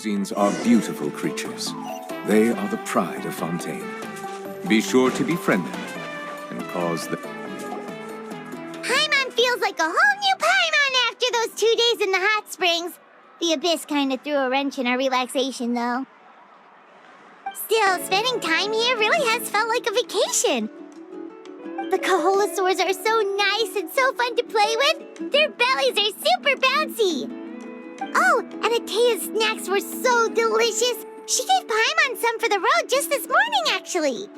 Philistines are beautiful creatures. They are the pride of Fontaine. Be sure to befriend them and cause the... Paimon feels like a whole new Paimon after those 2 days in the hot springs. The Abyss kind of threw a wrench in our relaxation, though. Still, spending time here really has felt like a vacation. The Kaholosaurs are so nice and so fun to play with. Their bellies are super bouncy. Oh, and Atea's snacks were so delicious. She gave Paimon some for the road just this morning, actually.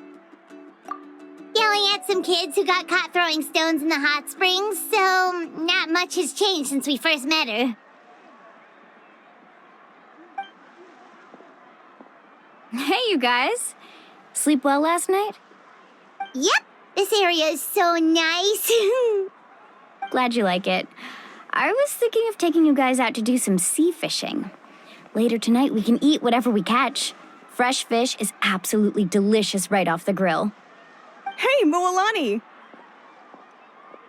Yelling at some kids who got caught throwing stones in the hot springs, so not much has changed since we first met her. Hey, you guys. Sleep well last night? Yep, this area is so nice. Glad you like it. I was thinking of taking you guys out to do some sea fishing. Later tonight, we can eat whatever we catch. Fresh fish is absolutely delicious right off the grill. Hey, Moalani!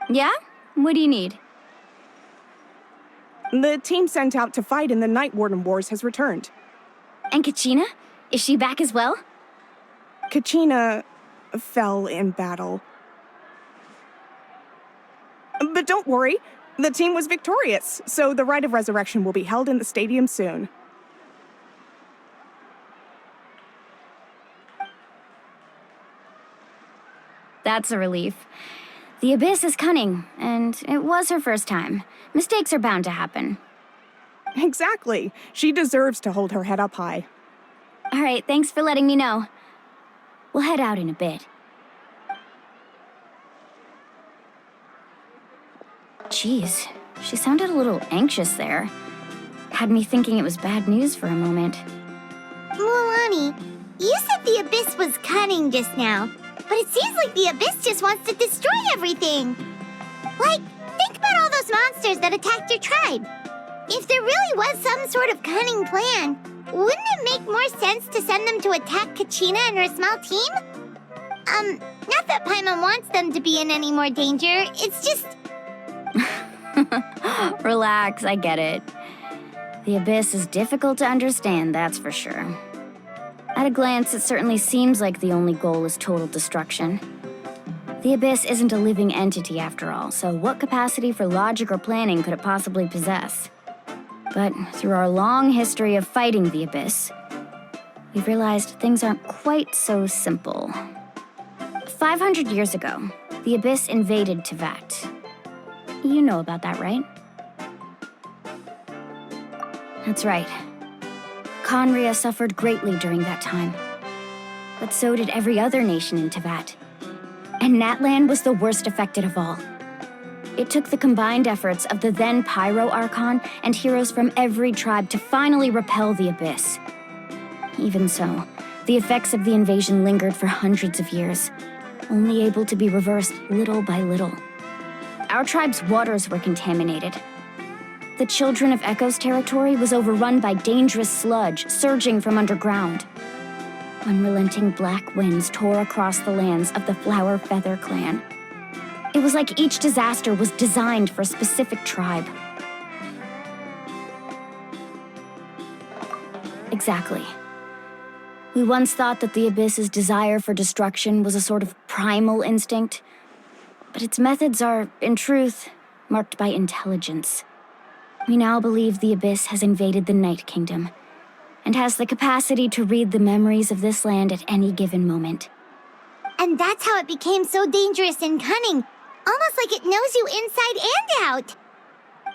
Yeah? What do you need? The team sent out to fight in the Night Warden Wars has returned. And Kachina? Is she back as well? Kachina fell in battle. But don't worry, the team was victorious, so the Rite of Resurrection will be held in the stadium soon. That's a relief. The Abyss is cunning, and it was her first time. Mistakes are bound to happen. Exactly. She deserves to hold her head up high. All right, thanks for letting me know. We'll head out in a bit. Jeez, she sounded a little anxious there. Had me thinking it was bad news for a moment. Mulani, you said the Abyss was cunning just now, but it seems like the Abyss just wants to destroy everything. Like, think about all those monsters that attacked your tribe. If there really was some sort of cunning plan, wouldn't it make more sense to send them to attack Kachina and her small team? Not that Paimon wants them to be in any more danger, it's just... Relax, I get it. The Abyss is difficult to understand, that's for sure. At a glance, it certainly seems like the only goal is total destruction. The Abyss isn't a living entity after all, so what capacity for logic or planning could it possibly possess? But through our long history of fighting the Abyss, we've realized things aren't quite so simple. 500 years ago, the Abyss invaded Teyvat. You know about that, right? That's right. Conria suffered greatly during that time. But so did every other nation in Teyvat. And Natlan was the worst affected of all. It took the combined efforts of the then Pyro Archon and heroes from every tribe to finally repel the Abyss. Even so, the effects of the invasion lingered for hundreds of years, only able to be reversed little by little. Our tribe's waters were contaminated. The Children of Echo's territory was overrun by dangerous sludge surging from underground. Unrelenting black winds tore across the lands of the Flower Feather clan. It was like each disaster was designed for a specific tribe. Exactly. We once thought that the Abyss's desire for destruction was a sort of primal instinct, but its methods are, in truth, marked by intelligence. We now believe the Abyss has invaded the Night Kingdom, and has the capacity to read the memories of this land at any given moment. And that's how it became so dangerous and cunning, almost like it knows you inside and out.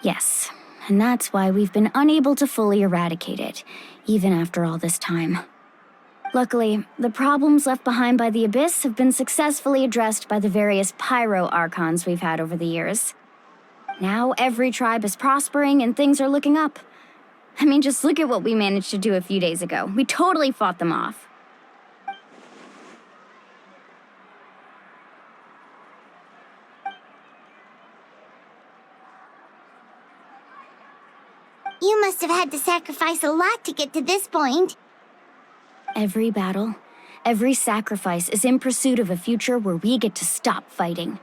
Yes, and that's why we've been unable to fully eradicate it, even after all this time. Luckily, the problems left behind by the Abyss have been successfully addressed by the various Pyro Archons we've had over the years. Now every tribe is prospering and things are looking up. I mean, just look at what we managed to do a few days ago. We totally fought them off. You must have had to sacrifice a lot to get to this point. Every battle, every sacrifice is in pursuit of a future where we get to stop fighting.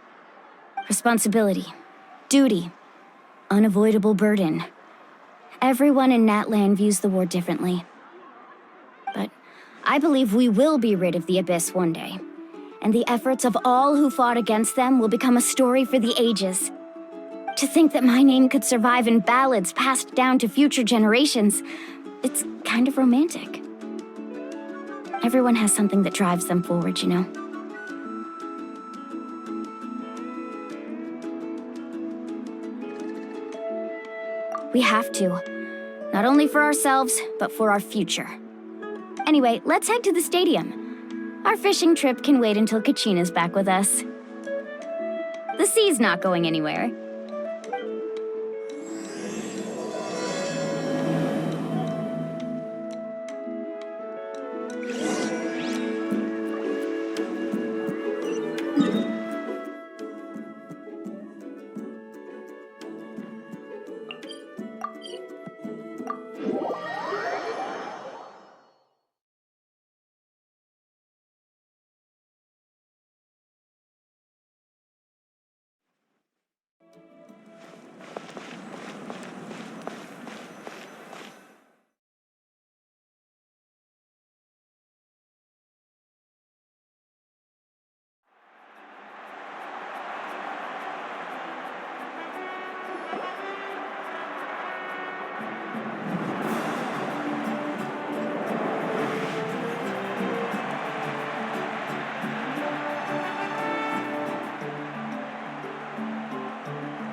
Responsibility, duty, unavoidable burden. Everyone in Natlan views the war differently, I believe we will be rid of the Abyss one day. And the efforts of all who fought against them will become a story for the ages. To think that my name could survive in ballads passed down to future generations, it's kind of romantic. Everyone has something that drives them forward, you know? We have to. Not only for ourselves, but for our future. Anyway, let's head to the stadium. Our fishing trip can wait until Kachina's back with us. The sea's not going anywhere.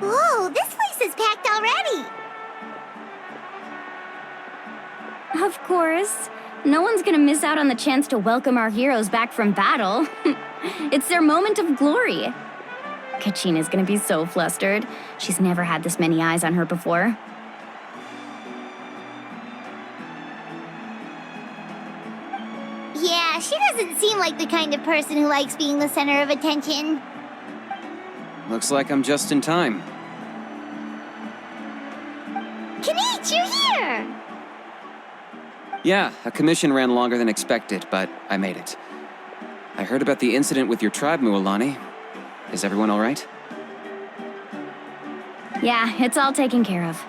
Whoa, this place is packed already! Of course. No one's gonna miss out on the chance to welcome our heroes back from battle. It's their moment of glory. Kachina's gonna be so flustered. She's never had this many eyes on her before. Yeah, she doesn't seem like the kind of person who likes being the center of attention. Looks like I'm just in time. Kanich, you're here! Yeah, a commission ran longer than expected, but I made it. I heard about the incident with your tribe, Mualani. Is everyone all right? Yeah, it's all taken care of.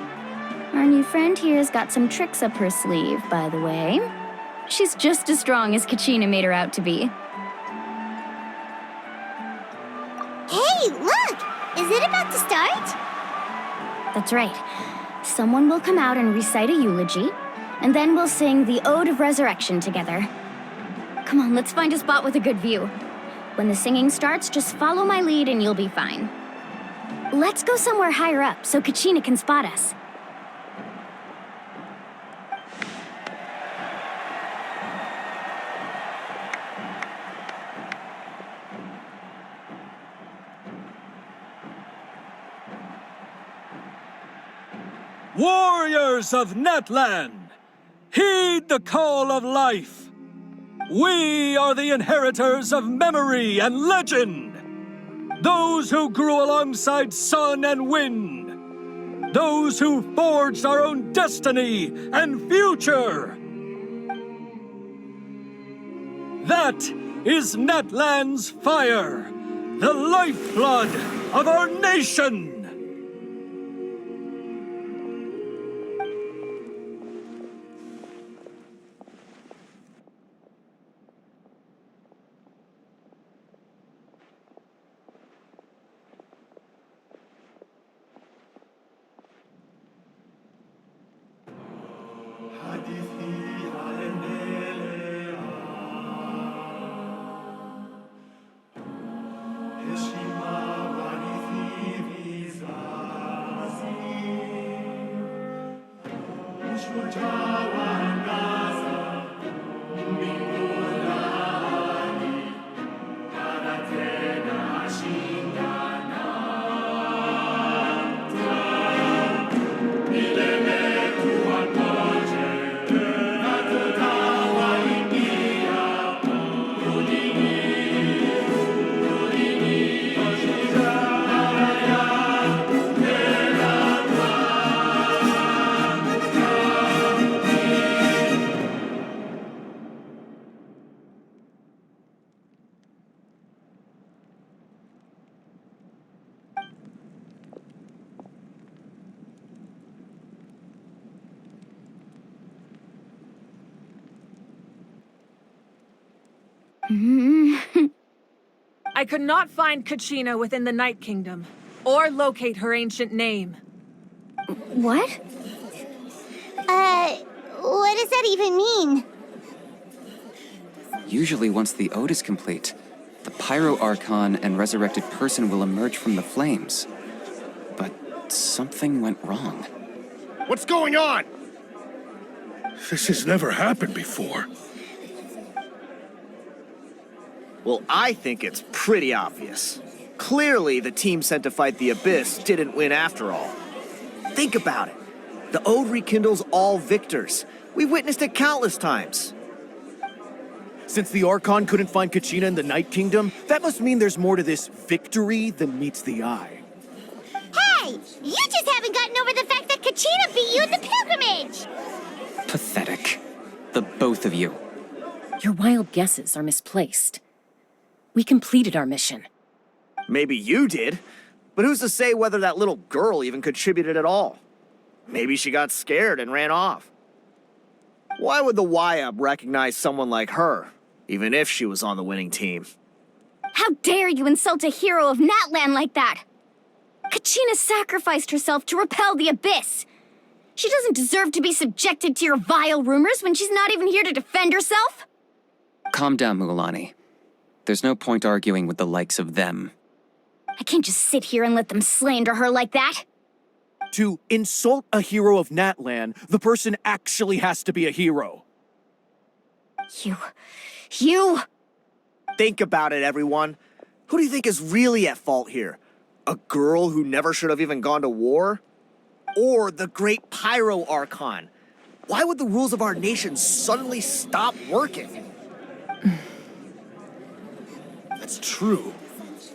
Our new friend here's got some tricks up her sleeve, by the way. She's just as strong as Kachina made her out to be. Hey, look! Is it about to start? That's right. Someone will come out and recite a eulogy, and then we'll sing the Ode of Resurrection together. Come on, let's find a spot with a good view. When the singing starts, just follow my lead and you'll be fine. Let's go somewhere higher up so Kachina can spot us. Warriors of Natlan, heed the call of life. We are the inheritors of memory and legend. Those who grew alongside sun and wind. Those who forged our own destiny and future. That is Natlan's fire, the lifeblood of our nation. I could not find Kachina within the Night Kingdom, or locate her ancient name. What? What does that even mean? Usually once the ode is complete, the Pyro Archon and resurrected person will emerge from the flames. But something went wrong. What's going on? This has never happened before. Well, I think it's pretty obvious. Clearly, the team sent to fight the Abyss didn't win after all. Think about it. The Ode rekindles all victors. We've witnessed it countless times. Since the Archon couldn't find Kachina in the Night Kingdom, that must mean there's more to this victory than meets the eye. Hey! You just haven't gotten over the fact that Kachina beat you in the pilgrimage! Pathetic. The both of you. Your wild guesses are misplaced. We completed our mission. Maybe you did, but who's to say whether that little girl even contributed at all? Maybe she got scared and ran off. Why would the YUB recognize someone like her, even if she was on the winning team? How dare you insult a hero of Natlan like that? Kachina sacrificed herself to repel the Abyss. She doesn't deserve to be subjected to your vile rumors when she's not even here to defend herself. Calm down, Mualani. There's no point arguing with the likes of them. I can't just sit here and let them slander her like that. To insult a hero of Natlan, the person actually has to be a hero. You... Think about it, everyone. Who do you think is really at fault here? A girl who never should have even gone to war? Or the great Pyro Archon? Why would the rules of our nation suddenly stop working? That's true.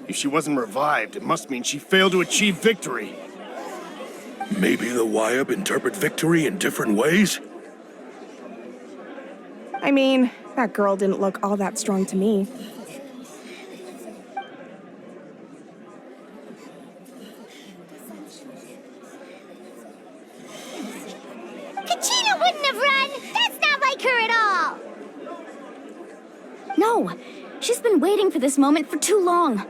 If she wasn't revived, it must mean she failed to achieve victory. Maybe the YUB interpret victory in different ways? I mean, that girl didn't look all that strong to me. Kachina wouldn't have run! That's not like her at all! No, she's been waiting for this moment for too long.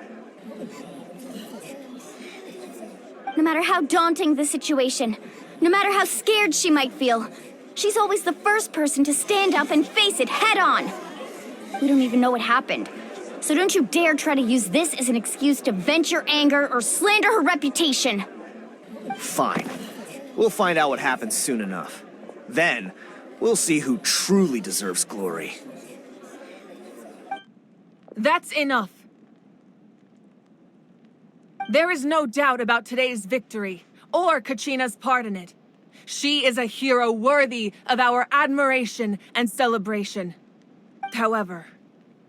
No matter how daunting the situation, no matter how scared she might feel, she's always the first person to stand up and face it head on. We don't even know what happened, so don't you dare try to use this as an excuse to vent your anger or slander her reputation. Fine. We'll find out what happens soon enough. Then, we'll see who truly deserves glory. That's enough. There is no doubt about today's victory, or Kachina's part in it. She is a hero worthy of our admiration and celebration. However,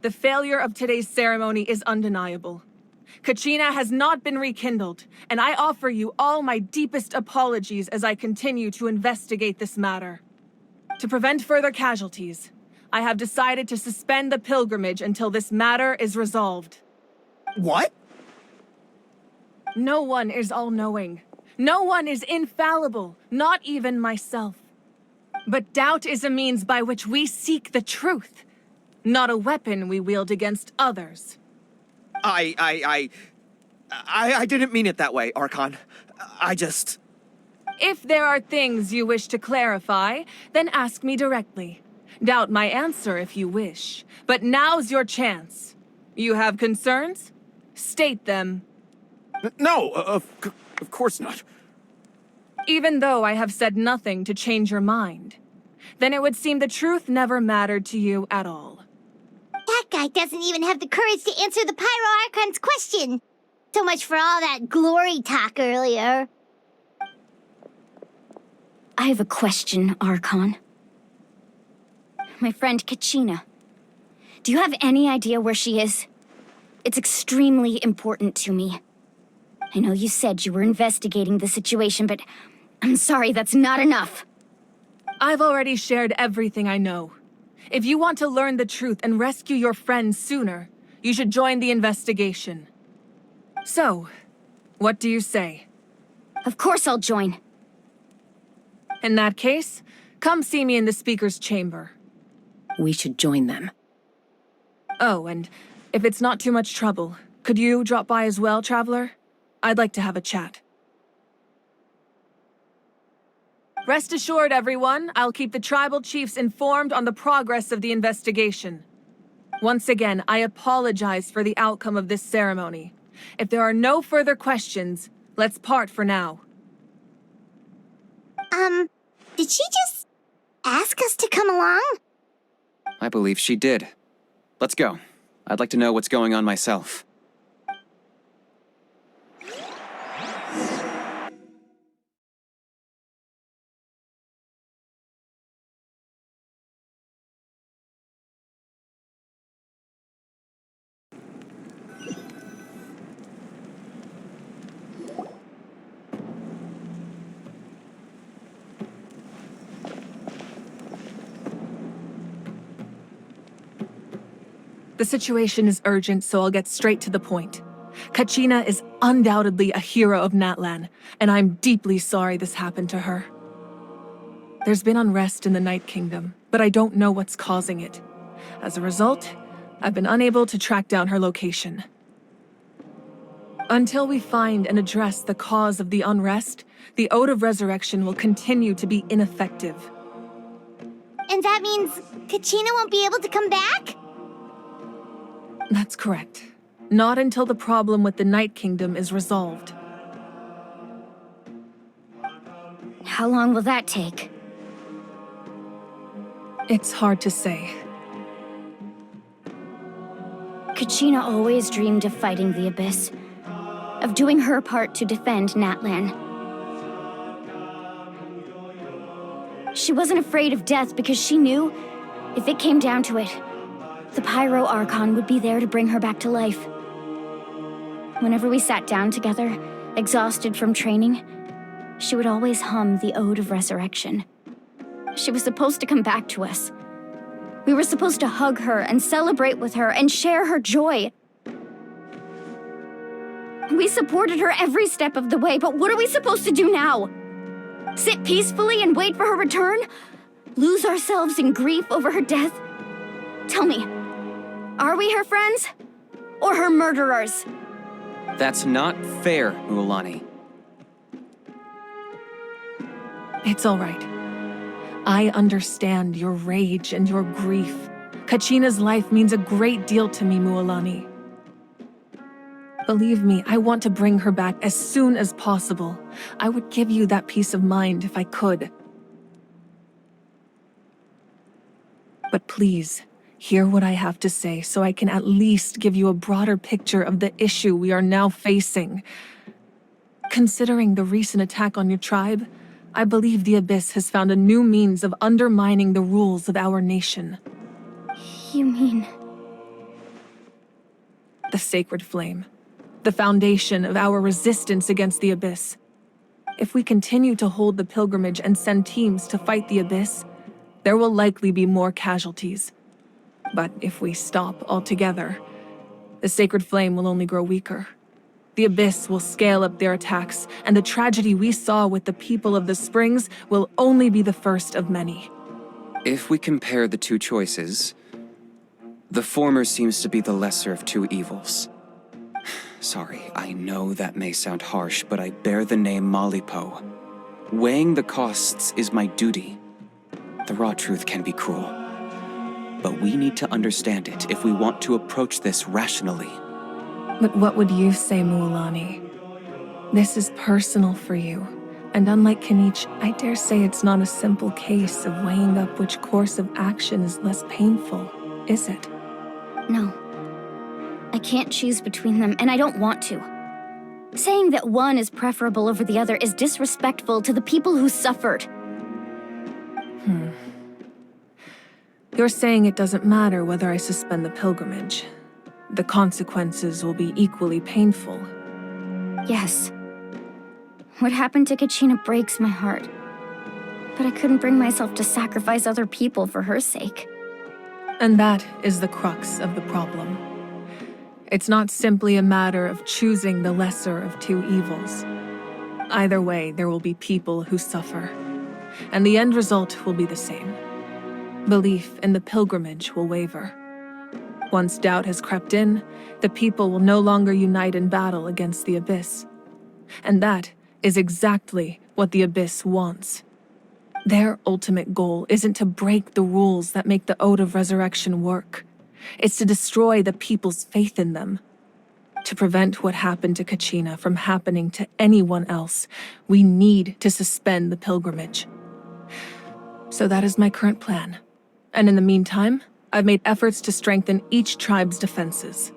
the failure of today's ceremony is undeniable. Kachina has not been rekindled, and I offer you all my deepest apologies as I continue to investigate this matter. To prevent further casualties, I have decided to suspend the pilgrimage until this matter is resolved. What? No one is all-knowing. No one is infallible, not even myself. But doubt is a means by which we seek the truth, not a weapon we wield against others. I didn't mean it that way, Archon. If there are things you wish to clarify, then ask me directly. Doubt my answer if you wish, but now's your chance. You have concerns? State them. No, of course not. Even though I have said nothing to change your mind, then it would seem the truth never mattered to you at all. That guy doesn't even have the courage to answer the Pyro Archon's question. So much for all that glory talk earlier. I have a question, Archon. My friend Kachina. Do you have any idea where she is? It's extremely important to me. I know you said you were investigating the situation, but I'm sorry, that's not enough. I've already shared everything I know. If you want to learn the truth and rescue your friend sooner, you should join the investigation. So, what do you say? Of course I'll join. In that case, come see me in the speaker's chamber. We should join them. Oh, and if it's not too much trouble, could you drop by as well, Traveler? I'd like to have a chat. Rest assured, everyone, I'll keep the tribal chiefs informed on the progress of the investigation. Once again, I apologize for the outcome of this ceremony. If there are no further questions, let's part for now. Did she just ask us to come along? I believe she did. Let's go. I'd like to know what's going on myself. The situation is urgent, so I'll get straight to the point. Kachina is undoubtedly a hero of Natlan, and I'm deeply sorry this happened to her. There's been unrest in the Night Kingdom, but I don't know what's causing it. As a result, I've been unable to track down her location. Until we find and address the cause of the unrest, the Ode of Resurrection will continue to be ineffective. And that means Kachina won't be able to come back? That's correct. Not until the problem with the Night Kingdom is resolved. How long will that take? It's hard to say. Kachina always dreamed of fighting the Abyss, of doing her part to defend Natlan. She wasn't afraid of death because she knew, if it came down to it, the Pyro Archon would be there to bring her back to life. Whenever we sat down together, exhausted from training, she would always hum the Ode of Resurrection. She was supposed to come back to us. We were supposed to hug her and celebrate with her and share her joy. We supported her every step of the way, but what are we supposed to do now? Sit peacefully and wait for her return? Lose ourselves in grief over her death? Tell me, are we her friends? Or her murderers? That's not fair, Mualani. It's all right. I understand your rage and your grief. Kachina's life means a great deal to me, Mualani. Believe me, I want to bring her back as soon as possible. I would give you that peace of mind if I could. But please, hear what I have to say so I can at least give you a broader picture of the issue we are now facing. Considering the recent attack on your tribe, I believe the Abyss has found a new means of undermining the rules of our nation. You mean... The Sacred Flame. The foundation of our resistance against the Abyss. If we continue to hold the pilgrimage and send teams to fight the Abyss, there will likely be more casualties. But if we stop altogether, the Sacred Flame will only grow weaker. The Abyss will scale up their attacks, and the tragedy we saw with the people of the Springs will only be the first of many. If we compare the two choices, the former seems to be the lesser of two evils. Sorry, I know that may sound harsh, but I bear the name Malipo. Weighing the costs is my duty. The raw truth can be cruel, but we need to understand it if we want to approach this rationally. But what would you say, Mualani? This is personal for you, and unlike Kanich, I dare say it's not a simple case of weighing up which course of action is less painful, is it? No. I can't choose between them, and I don't want to. Saying that one is preferable over the other is disrespectful to the people who suffered. You're saying it doesn't matter whether I suspend the pilgrimage. The consequences will be equally painful. Yes. What happened to Kachina breaks my heart. But I couldn't bring myself to sacrifice other people for her sake. And that is the crux of the problem. It's not simply a matter of choosing the lesser of two evils. Either way, there will be people who suffer. And the end result will be the same. Belief in the pilgrimage will waver. Once doubt has crept in, the people will no longer unite in battle against the Abyss. And that is exactly what the Abyss wants. Their ultimate goal isn't to break the rules that make the Ode of Resurrection work. It's to destroy the people's faith in them. To prevent what happened to Kachina from happening to anyone else, we need to suspend the pilgrimage. So that is my current plan. And in the meantime, I've made efforts to strengthen each tribe's defenses.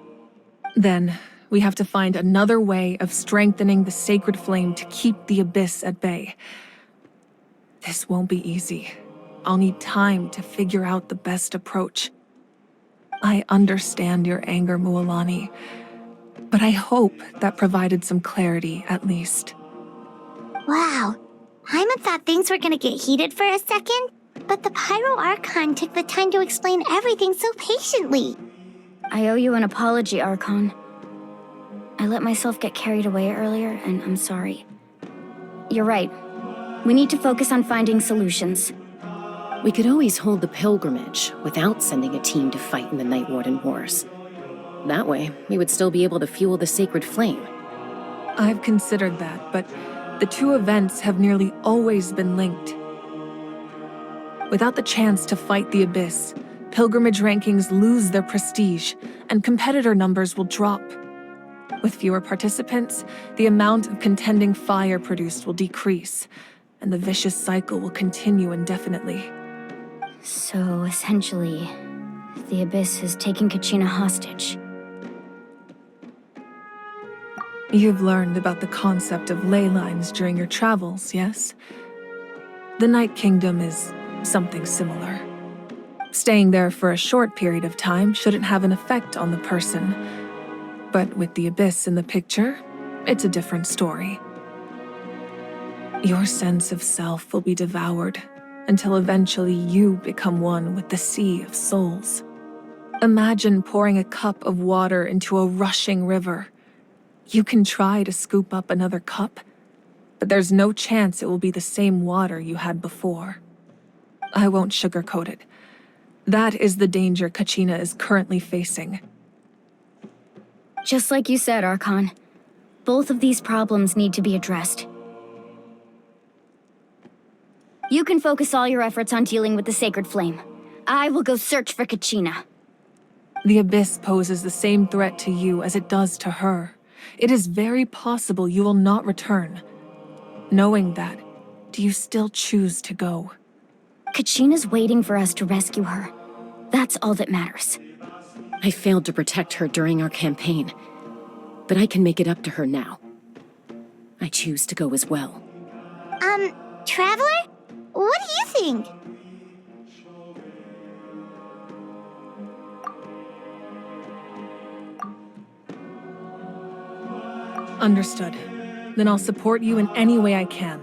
Then, we have to find another way of strengthening the sacred flame to keep the Abyss at bay. This won't be easy. I'll need time to figure out the best approach. I understand your anger, Mualani, but I hope that provided some clarity at least. Wow. Paimon thought things were gonna get heated for a second, but the Pyro Archon took the time to explain everything so patiently. I owe you an apology, Archon. I let myself get carried away earlier, and I'm sorry. You're right. We need to focus on finding solutions. We could always hold the pilgrimage without sending a team to fight in the Night Warden Wars. That way, we would still be able to fuel the sacred flame. I've considered that, but the two events have nearly always been linked. Without the chance to fight the Abyss, pilgrimage rankings lose their prestige, and competitor numbers will drop. With fewer participants, the amount of contending fire produced will decrease, and the vicious cycle will continue indefinitely. So, essentially, the Abyss has taken Kachina hostage. You've learned about the concept of ley lines during your travels, yes? The Night Kingdom is something similar. Staying there for a short period of time shouldn't have an effect on the person. But with the Abyss in the picture, it's a different story. Your sense of self will be devoured until eventually you become one with the sea of souls. Imagine pouring a cup of water into a rushing river. You can try to scoop up another cup, but there's no chance it will be the same water you had before. I won't sugarcoat it. That is the danger Kachina is currently facing. Just like you said, Archon. Both of these problems need to be addressed. You can focus all your efforts on dealing with the sacred flame. I will go search for Kachina. The Abyss poses the same threat to you as it does to her. It is very possible you will not return. Knowing that, do you still choose to go? Kachina's waiting for us to rescue her. That's all that matters. I failed to protect her during our campaign, but I can make it up to her now. I choose to go as well. Traveler? What do you think? Understood. Then I'll support you in any way I can.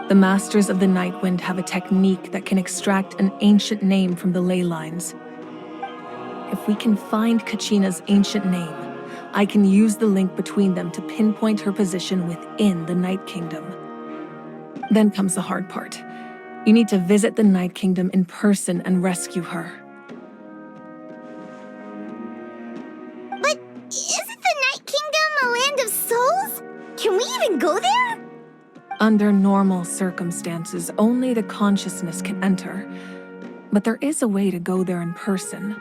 The Masters of the Nightwind have a technique that can extract an ancient name from the ley lines. If we can find Kachina's ancient name, I can use the link between them to pinpoint her position within the Night Kingdom. Then comes the hard part. You need to visit the Night Kingdom in person and rescue her. But isn't the Night Kingdom a land of souls? Can we even go there? Under normal circumstances, only the consciousness can enter. But there is a way to go there in person.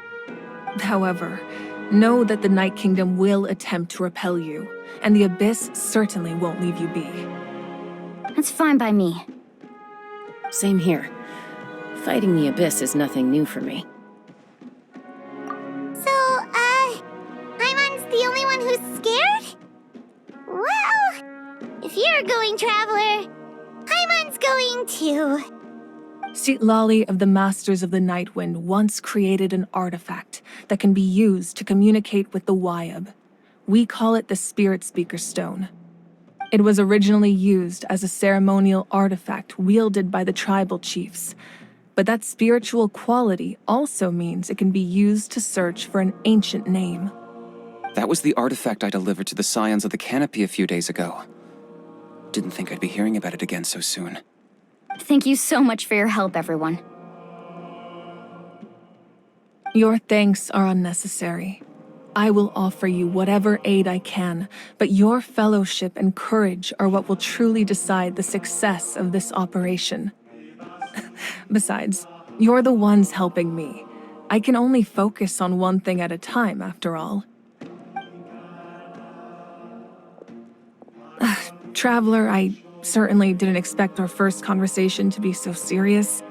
However, know that the Night Kingdom will attempt to repel you, and the Abyss certainly won't leave you be. That's fine by me. Same here. Fighting the Abyss is nothing new for me. So, Paimon's the only one who's scared? Well, if you're going, Traveler, Paimon's going too. Citlali of the Masters of the Nightwind once created an artifact that can be used to communicate with the Wyab. We call it the Spirit Speaker Stone. It was originally used as a ceremonial artifact wielded by the tribal chiefs, but that spiritual quality also means it can be used to search for an ancient name. That was the artifact I delivered to the Scions of the Canopy a few days ago. Didn't think I'd be hearing about it again so soon. Thank you so much for your help, everyone. Your thanks are unnecessary. I will offer you whatever aid I can, but your fellowship and courage are what will truly decide the success of this operation. Besides, you're the ones helping me. I can only focus on one thing at a time, after all. Traveler, I certainly didn't expect our first conversation to be so serious.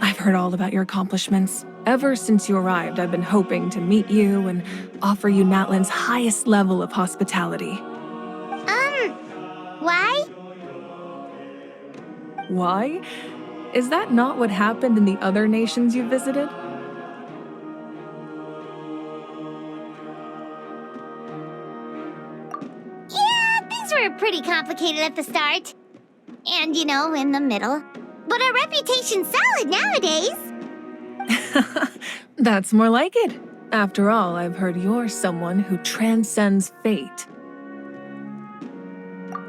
I've heard all about your accomplishments. Ever since you arrived, I've been hoping to meet you and offer you Natlan's highest level of hospitality. Why? Why? Is that not what happened in the other nations you visited? Yeah, things were pretty complicated at the start. And, in the middle. But our reputation's solid nowadays. That's more like it. After all, I've heard you're someone who transcends fate.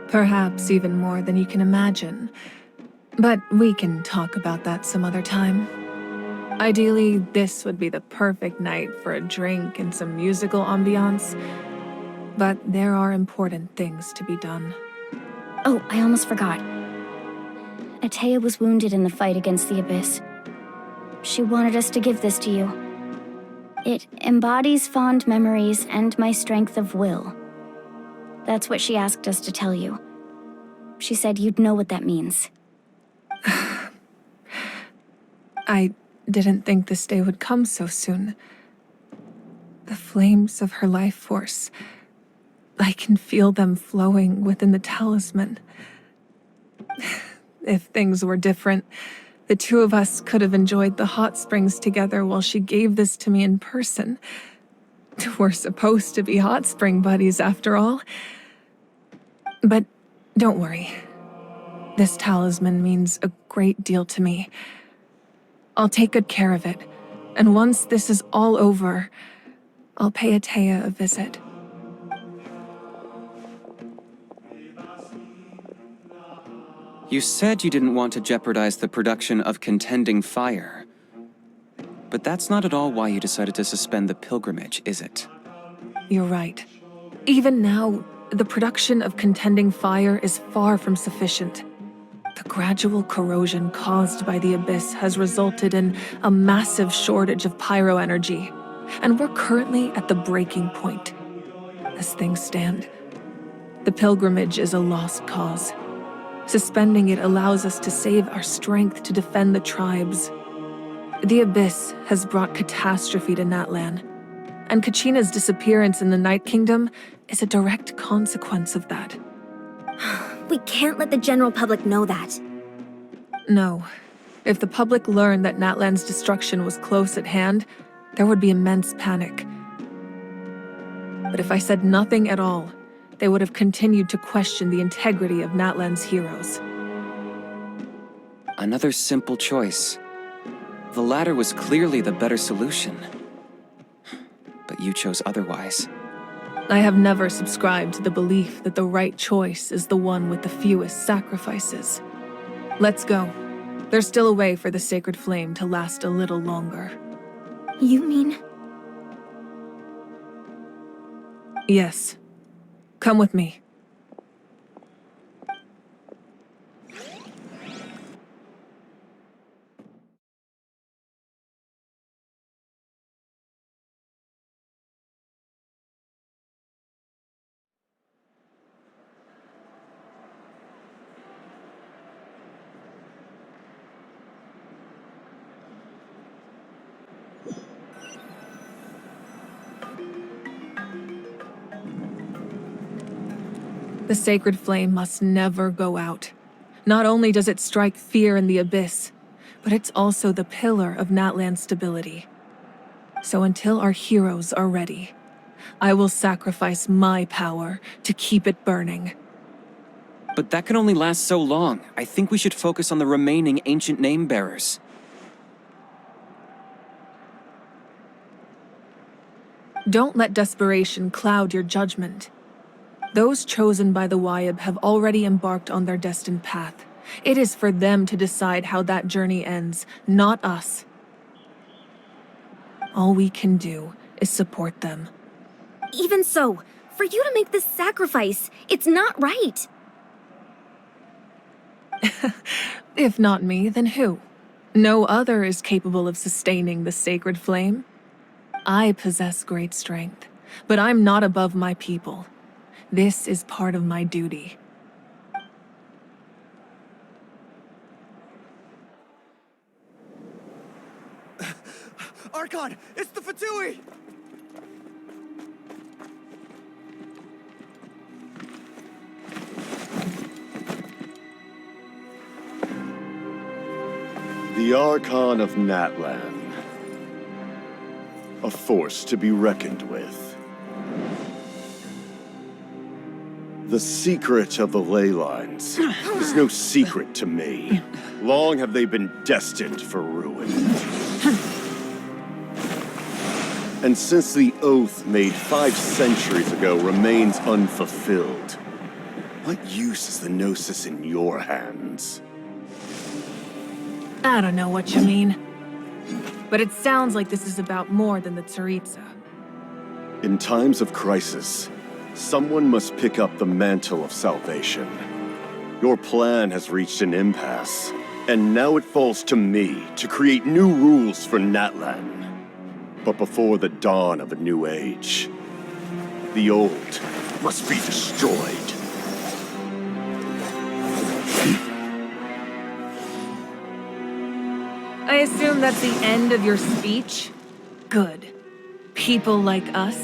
Perhaps even more than you can imagine. But we can talk about that some other time. Ideally, this would be the perfect night for a drink and some musical ambiance. But there are important things to be done. Oh, I almost forgot. Atea was wounded in the fight against the Abyss. She wanted us to give this to you. It embodies fond memories and my strength of will. That's what she asked us to tell you. She said you'd know what that means. I didn't think this day would come so soon. The flames of her life force. I can feel them flowing within the talisman. If things were different, the two of us could have enjoyed the hot springs together while she gave this to me in person. We're supposed to be hot spring buddies after all. But don't worry. This talisman means a great deal to me. I'll take good care of it, and once this is all over, I'll pay Atea a visit. You said you didn't want to jeopardize the production of contending fire. But that's not at all why you decided to suspend the pilgrimage, is it? You're right. Even now, the production of contending fire is far from sufficient. The gradual corrosion caused by the Abyss has resulted in a massive shortage of pyro energy, and we're currently at the breaking point. As things stand, the pilgrimage is a lost cause. Suspending it allows us to save our strength to defend the tribes. The Abyss has brought catastrophe to Natlan, and Kachina's disappearance in the Night Kingdom is a direct consequence of that. We can't let the general public know that. No. If the public learned that Natlan's destruction was close at hand, there would be immense panic. But if I said nothing at all, they would have continued to question the integrity of Natlan's heroes. Another simple choice. The latter was clearly the better solution. But you chose otherwise. I have never subscribed to the belief that the right choice is the one with the fewest sacrifices. Let's go. There's still a way for the sacred flame to last a little longer. You mean? Yes. Come with me. The sacred flame must never go out. Not only does it strike fear in the Abyss, but it's also the pillar of Natlan's stability. So until our heroes are ready, I will sacrifice my power to keep it burning. But that can only last so long. I think we should focus on the remaining ancient name-bearers. Don't let desperation cloud your judgment. Those chosen by the Wayab have already embarked on their destined path. It is for them to decide how that journey ends, not us. All we can do is support them. Even so, for you to make this sacrifice, it's not right. If not me, then who? No other is capable of sustaining the sacred flame. I possess great strength, but I'm not above my people. This is part of my duty. Archon, it's the Fatui! The Archon of Natlan. A force to be reckoned with. The secret of the ley lines is no secret to me. Long have they been destined for ruin. And since the oath made 5 centuries ago remains unfulfilled, what use is the Gnosis in your hands? I don't know what you mean. But it sounds like this is about more than the Tsaritsa. In times of crisis, someone must pick up the mantle of salvation. Your plan has reached an impasse, and now it falls to me to create new rules for Natlan. But before the dawn of a new age, the old must be destroyed. I assume that's the end of your speech? Good. People like us.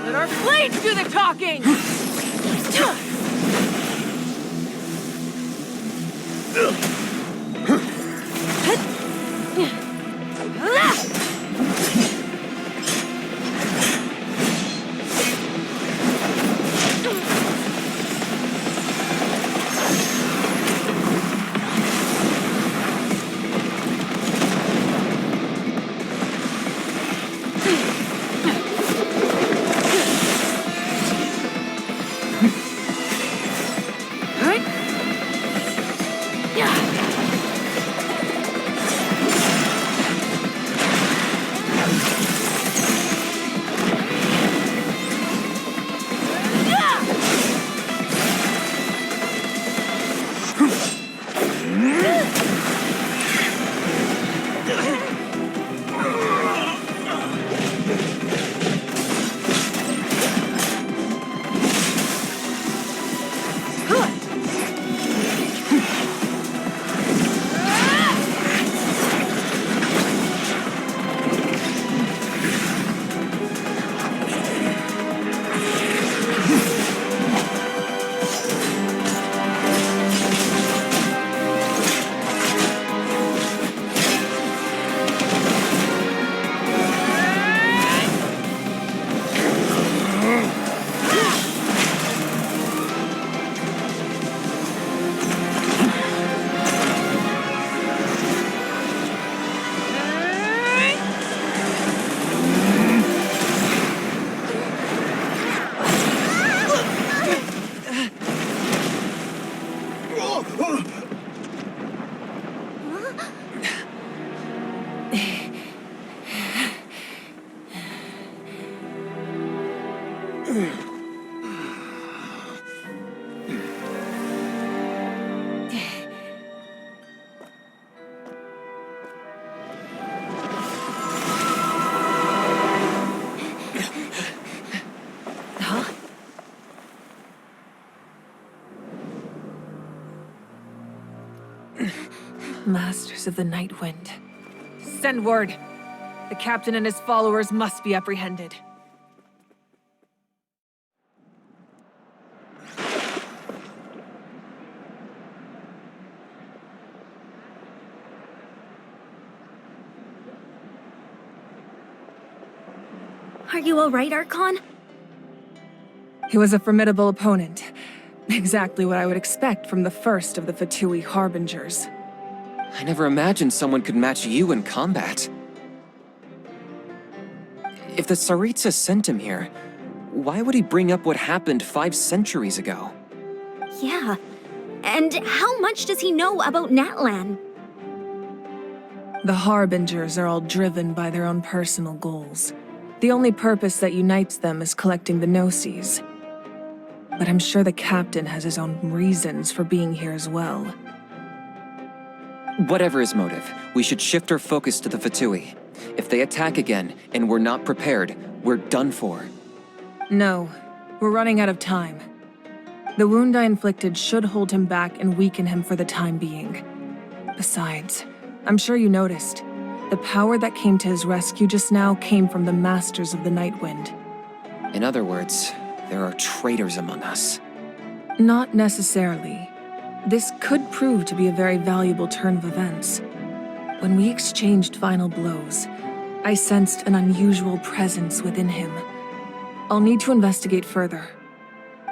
Let our blades do the talking! Masters of the Night Wind. Send word. The captain and his followers must be apprehended. Are you all right, Archon? He was a formidable opponent. Exactly what I would expect from the first of the Fatui Harbingers. I never imagined someone could match you in combat. If the Tsaritsa sent him here, why would he bring up what happened 5 centuries ago? Yeah. And how much does he know about Natlan? The Harbingers are all driven by their own personal goals. The only purpose that unites them is collecting the Gnosis. But I'm sure the captain has his own reasons for being here as well. Whatever his motive, we should shift our focus to the Fatui. If they attack again, and we're not prepared, we're done for. No, we're running out of time. The wound I inflicted should hold him back and weaken him for the time being. Besides, I'm sure you noticed, the power that came to his rescue just now came from the Masters of the Nightwind. In other words, there are traitors among us. Not necessarily. This could prove to be a very valuable turn of events. When we exchanged final blows, I sensed an unusual presence within him. I'll need to investigate further.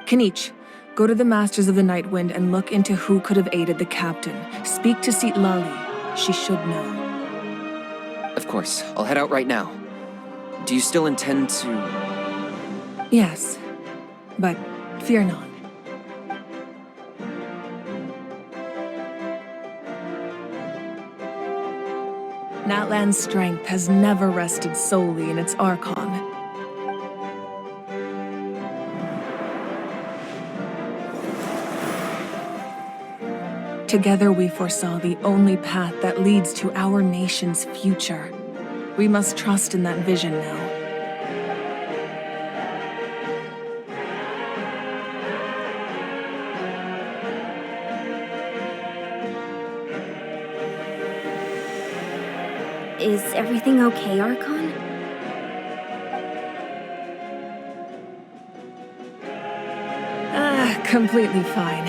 Kanich, go to the Masters of the Nightwind and look into who could have aided the captain. Speak to Seat Lali. She should know. Of course, I'll head out right now. Do you still intend to... Yes, but fear not. Natlan's strength has never rested solely in its Archon. Together we foresaw the only path that leads to our nation's future. We must trust in that vision now. Is everything okay, Archon? Completely fine.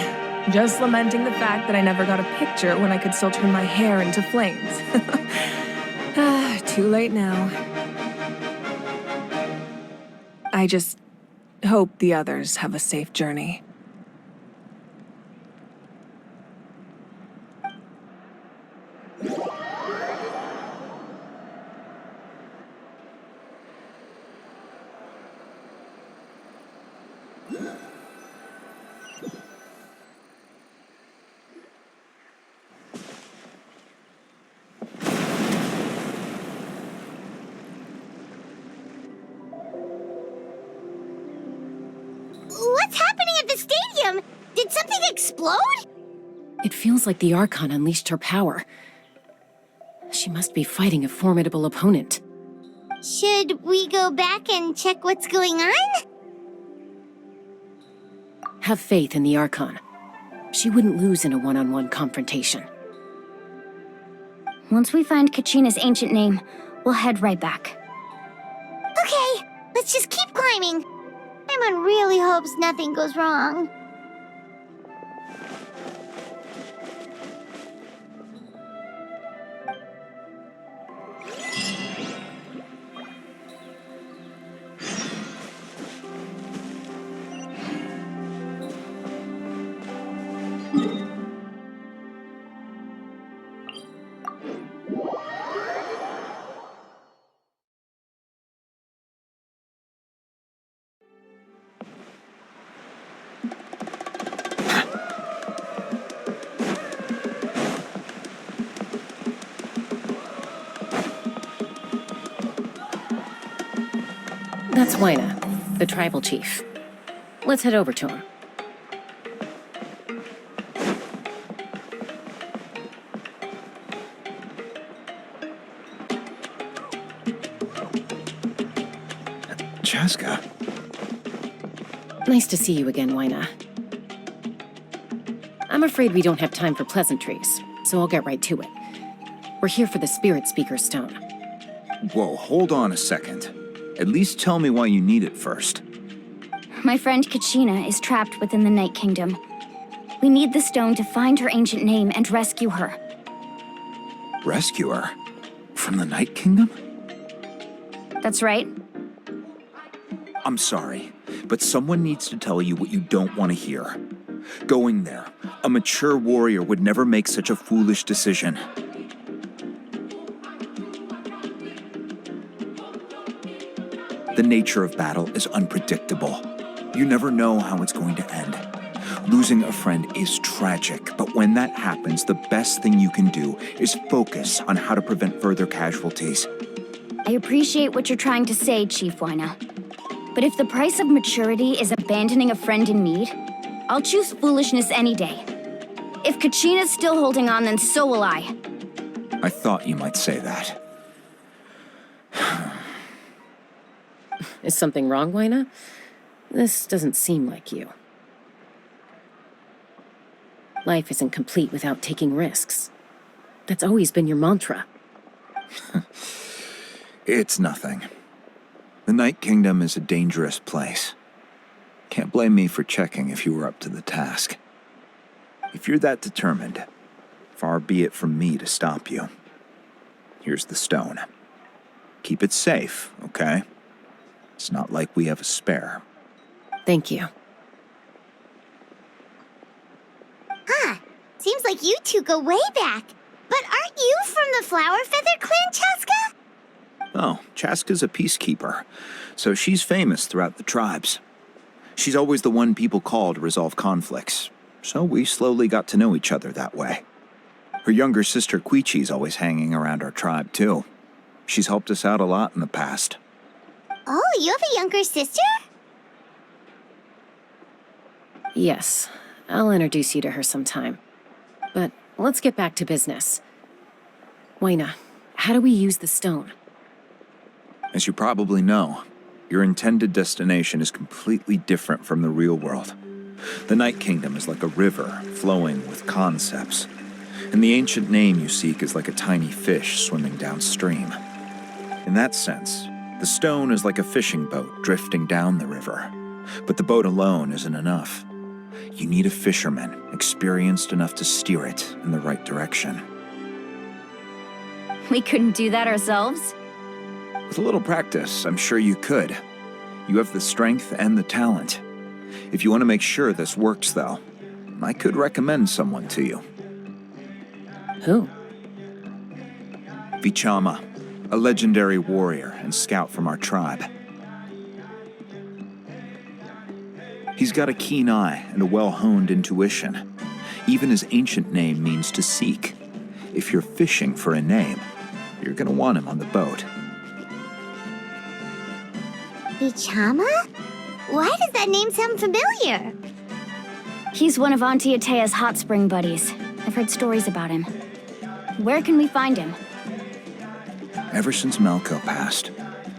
Just lamenting the fact that I never got a picture when I could still turn my hair into flames. Too late now. I just hope the others have a safe journey. What's happening at the stadium? Did something explode? It feels like the Archon unleashed her power. She must be fighting a formidable opponent. Should we go back and check what's going on? Have faith in the Archon. She wouldn't lose in a one-on-one confrontation. Once we find Kachina's ancient name, we'll head right back. Okay, let's just keep climbing. Paimon really hopes nothing goes wrong. That's Wyna, the tribal chief. Let's head over to him. Chaska. Nice to see you again, Wyna. I'm afraid we don't have time for pleasantries, so I'll get right to it. We're here for the Spirit Speaker's Stone. Whoa, hold on a second. At least tell me why you need it first. My friend Kachina is trapped within the Night Kingdom. We need the stone to find her ancient name and rescue her. Rescue her? From the Night Kingdom? That's right. I'm sorry, but someone needs to tell you what you don't want to hear. Going there, a mature warrior would never make such a foolish decision. The nature of battle is unpredictable. You never know how it's going to end. Losing a friend is tragic, but when that happens, the best thing you can do is focus on how to prevent further casualties. I appreciate what you're trying to say, Chief Wyna. But if the price of maturity is abandoning a friend in need, I'll choose foolishness any day. If Kachina's still holding on, then so will I. I thought you might say that. Is something wrong, Wyna? This doesn't seem like you. Life isn't complete without taking risks. That's always been your mantra. It's nothing. The Night Kingdom is a dangerous place. Can't blame me for checking if you were up to the task. If you're that determined, far be it from me to stop you. Here's the stone. Keep it safe, okay? It's not like we have a spare. Thank you. Huh. Seems like you two go way back. But aren't you from the Flower Feather Clan, Chaska? Oh, Chaska's a peacekeeper, so she's famous throughout the tribes. She's always the one people call to resolve conflicts, so we slowly got to know each other that way. Her younger sister Quichi's always hanging around our tribe, too. She's helped us out a lot in the past. Oh, you have a younger sister? Yes, I'll introduce you to her sometime. But let's get back to business. Wyna, how do we use the stone? As you probably know, your intended destination is completely different from the real world. The Night Kingdom is like a river flowing with concepts, and the ancient name you seek is like a tiny fish swimming downstream. In that sense, the stone is like a fishing boat drifting down the river, but the boat alone isn't enough. You need a fisherman experienced enough to steer it in the right direction. We couldn't do that ourselves? With a little practice, I'm sure you could. You have the strength and the talent. If you want to make sure this works, though, I could recommend someone to you. Who? Vichama, a legendary warrior and scout from our tribe. He's got a keen eye and a well-honed intuition. Even his ancient name means to seek. If you're fishing for a name, you're gonna want him on the boat. Vichama? Why does that name sound familiar? He's one of Auntie Atea's hot spring buddies. I've heard stories about him. Where can we find him? Ever since Malco passed,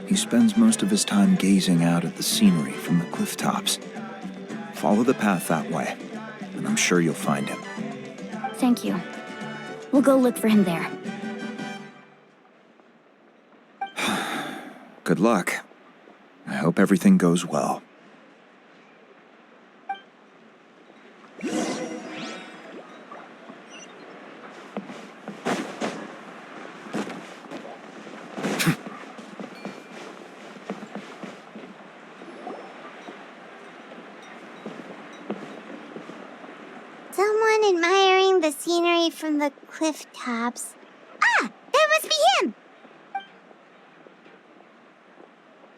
he spends most of his time gazing out at the scenery from the cliff tops. Follow the path that way, and I'm sure you'll find him. Thank you. We'll go look for him there. Good luck. I hope everything goes well. Someone admiring the scenery from the cliff tops. Ah! That must be him!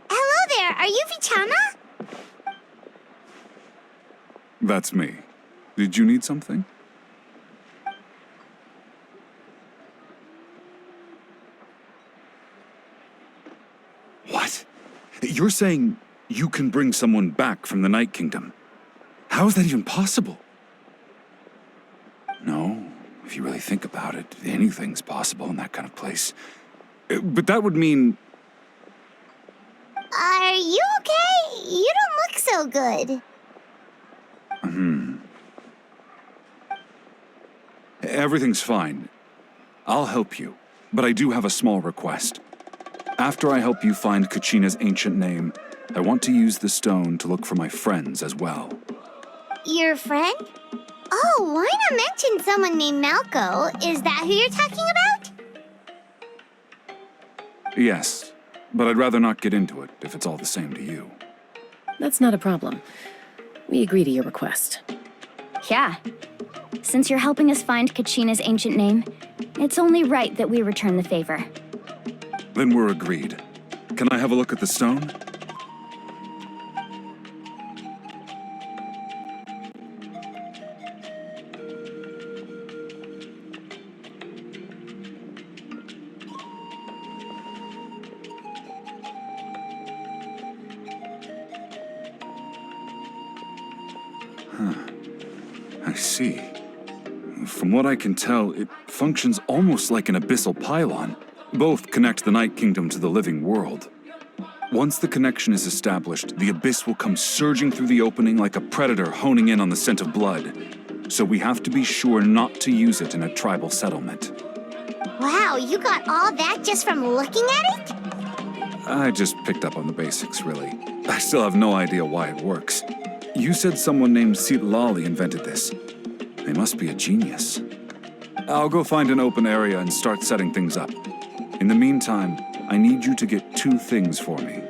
Hello there, are you Vichama? That's me. Did you need something? What? You're saying you can bring someone back from the Night Kingdom? How is that even possible? No, if you really think about it, anything's possible in that kind of place. But that would mean... Are you okay? You don't look so good. Everything's fine. I'll help you, but I do have a small request. After I help you find Kachina's ancient name, I want to use the stone to look for my friends as well. Your friend? Oh, why not mention someone named Malco? Is that who you're talking about? Yes, but I'd rather not get into it if it's all the same to you. That's not a problem. We agree to your request. Yeah. Since you're helping us find Kachina's ancient name, it's only right that we return the favor. Then we're agreed. Can I have a look at the stone? I see. From what I can tell, it functions almost like an abyssal pylon. Both connect the Night Kingdom to the living world. Once the connection is established, the abyss will come surging through the opening like a predator honing in on the scent of blood. So we have to be sure not to use it in a tribal settlement. Wow, you got all that just from looking at it? I just picked up on the basics, really. I still have no idea why it works. You said someone named Lali invented this. They must be a genius. I'll go find an open area and start setting things up. In the meantime, I need you to get 2 things for me.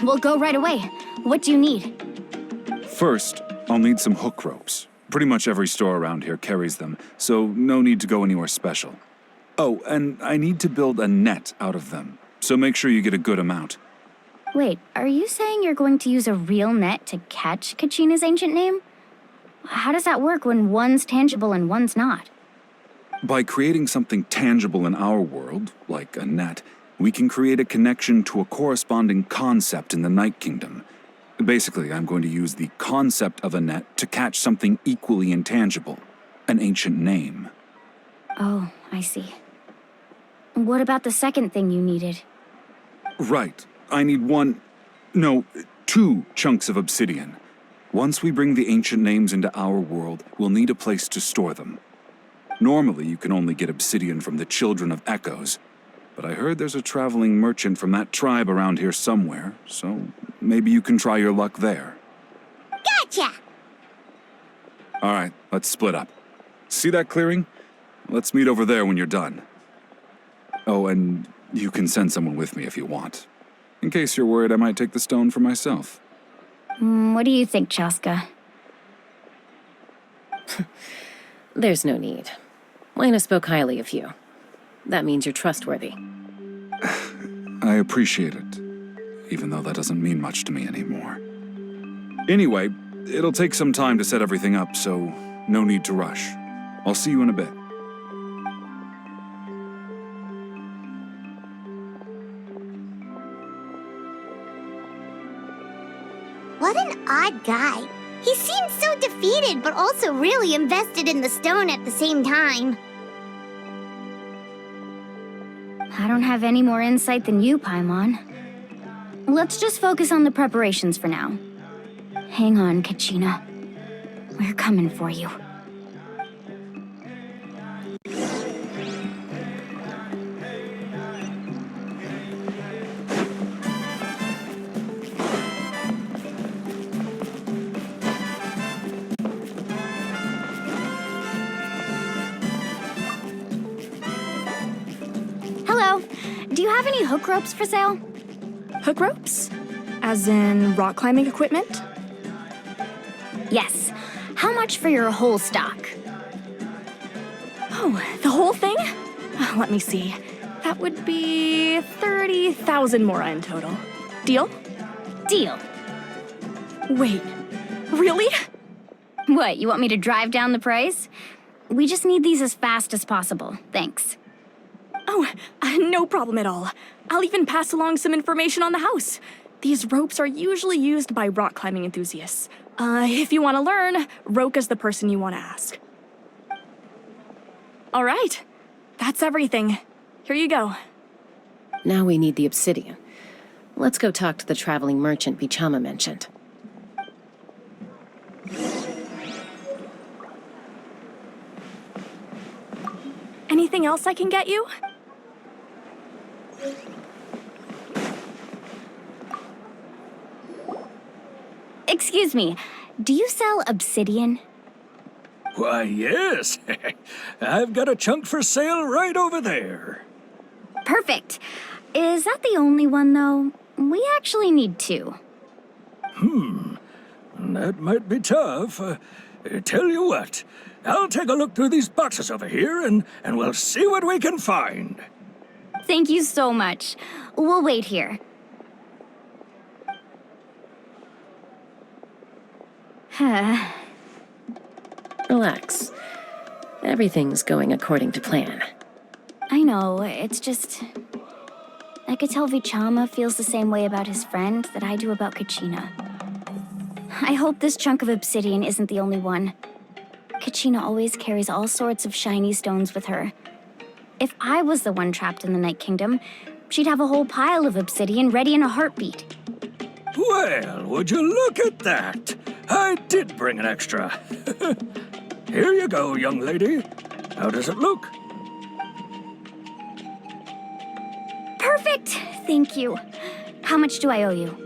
We'll go right away. What do you need? First, I'll need some hook ropes. Pretty much every store around here carries them, so no need to go anywhere special. Oh, and I need to build a net out of them, so make sure you get a good amount. Wait, are you saying you're going to use a real net to catch Kachina's ancient name? How does that work when one's tangible and one's not? By creating something tangible in our world, like a net, we can create a connection to a corresponding concept in the Night Kingdom. Basically, I'm going to use the concept of a net to catch something equally intangible, an ancient name. Oh, I see. What about the second thing you needed? Right. I need 2 chunks of obsidian. Once we bring the ancient names into our world, we'll need a place to store them. Normally, you can only get obsidian from the Children of Echoes, but I heard there's a traveling merchant from that tribe around here somewhere, so maybe you can try your luck there. Gotcha! All right, let's split up. See that clearing? Let's meet over there when you're done. Oh, and you can send someone with me if you want. In case you're worried I might take the stone for myself. What do you think, Chaska? There's no need. Lena spoke highly of you. That means you're trustworthy. I appreciate it, even though that doesn't mean much to me anymore. Anyway, it'll take some time to set everything up, so no need to rush. I'll see you in a bit. What an odd guy. He seems so defeated, but also really invested in the stone at the same time. I don't have any more insight than you, Paimon. Let's just focus on the preparations for now. Hang on, Kachina. We're coming for you. Hello. Do you have any hook ropes for sale? Hook ropes? As in rock climbing equipment? Yes. How much for your whole stock? Oh, the whole thing? Let me see. That would be 30,000 mora in total. Deal? Deal. Wait, really? What, you want me to drive down the price? We just need these as fast as possible. Thanks. Oh, no problem at all. I'll even pass along some information on the house. These ropes are usually used by rock climbing enthusiasts. If you want to learn, Roca's the person you want to ask. All right, that's everything. Here you go. Now we need the obsidian. Let's go talk to the traveling merchant Bichama mentioned. Anything else I can get you? Excuse me, do you sell obsidian? Why, yes. I've got a chunk for sale right over there. Perfect. Is that the only one, though? We actually need 2. That might be tough. Tell you what, I'll take a look through these boxes over here and we'll see what we can find. Thank you so much. We'll wait here. Relax. Everything's going according to plan. I know, it's just... I could tell Vichama feels the same way about his friend that I do about Kachina. I hope this chunk of obsidian isn't the only one. Kachina always carries all sorts of shiny stones with her. If I was the one trapped in the Night Kingdom, she'd have a whole pile of obsidian ready in a heartbeat. Well, would you look at that? I did bring an extra. Here you go, young lady. How does it look? Perfect! Thank you. How much do I owe you?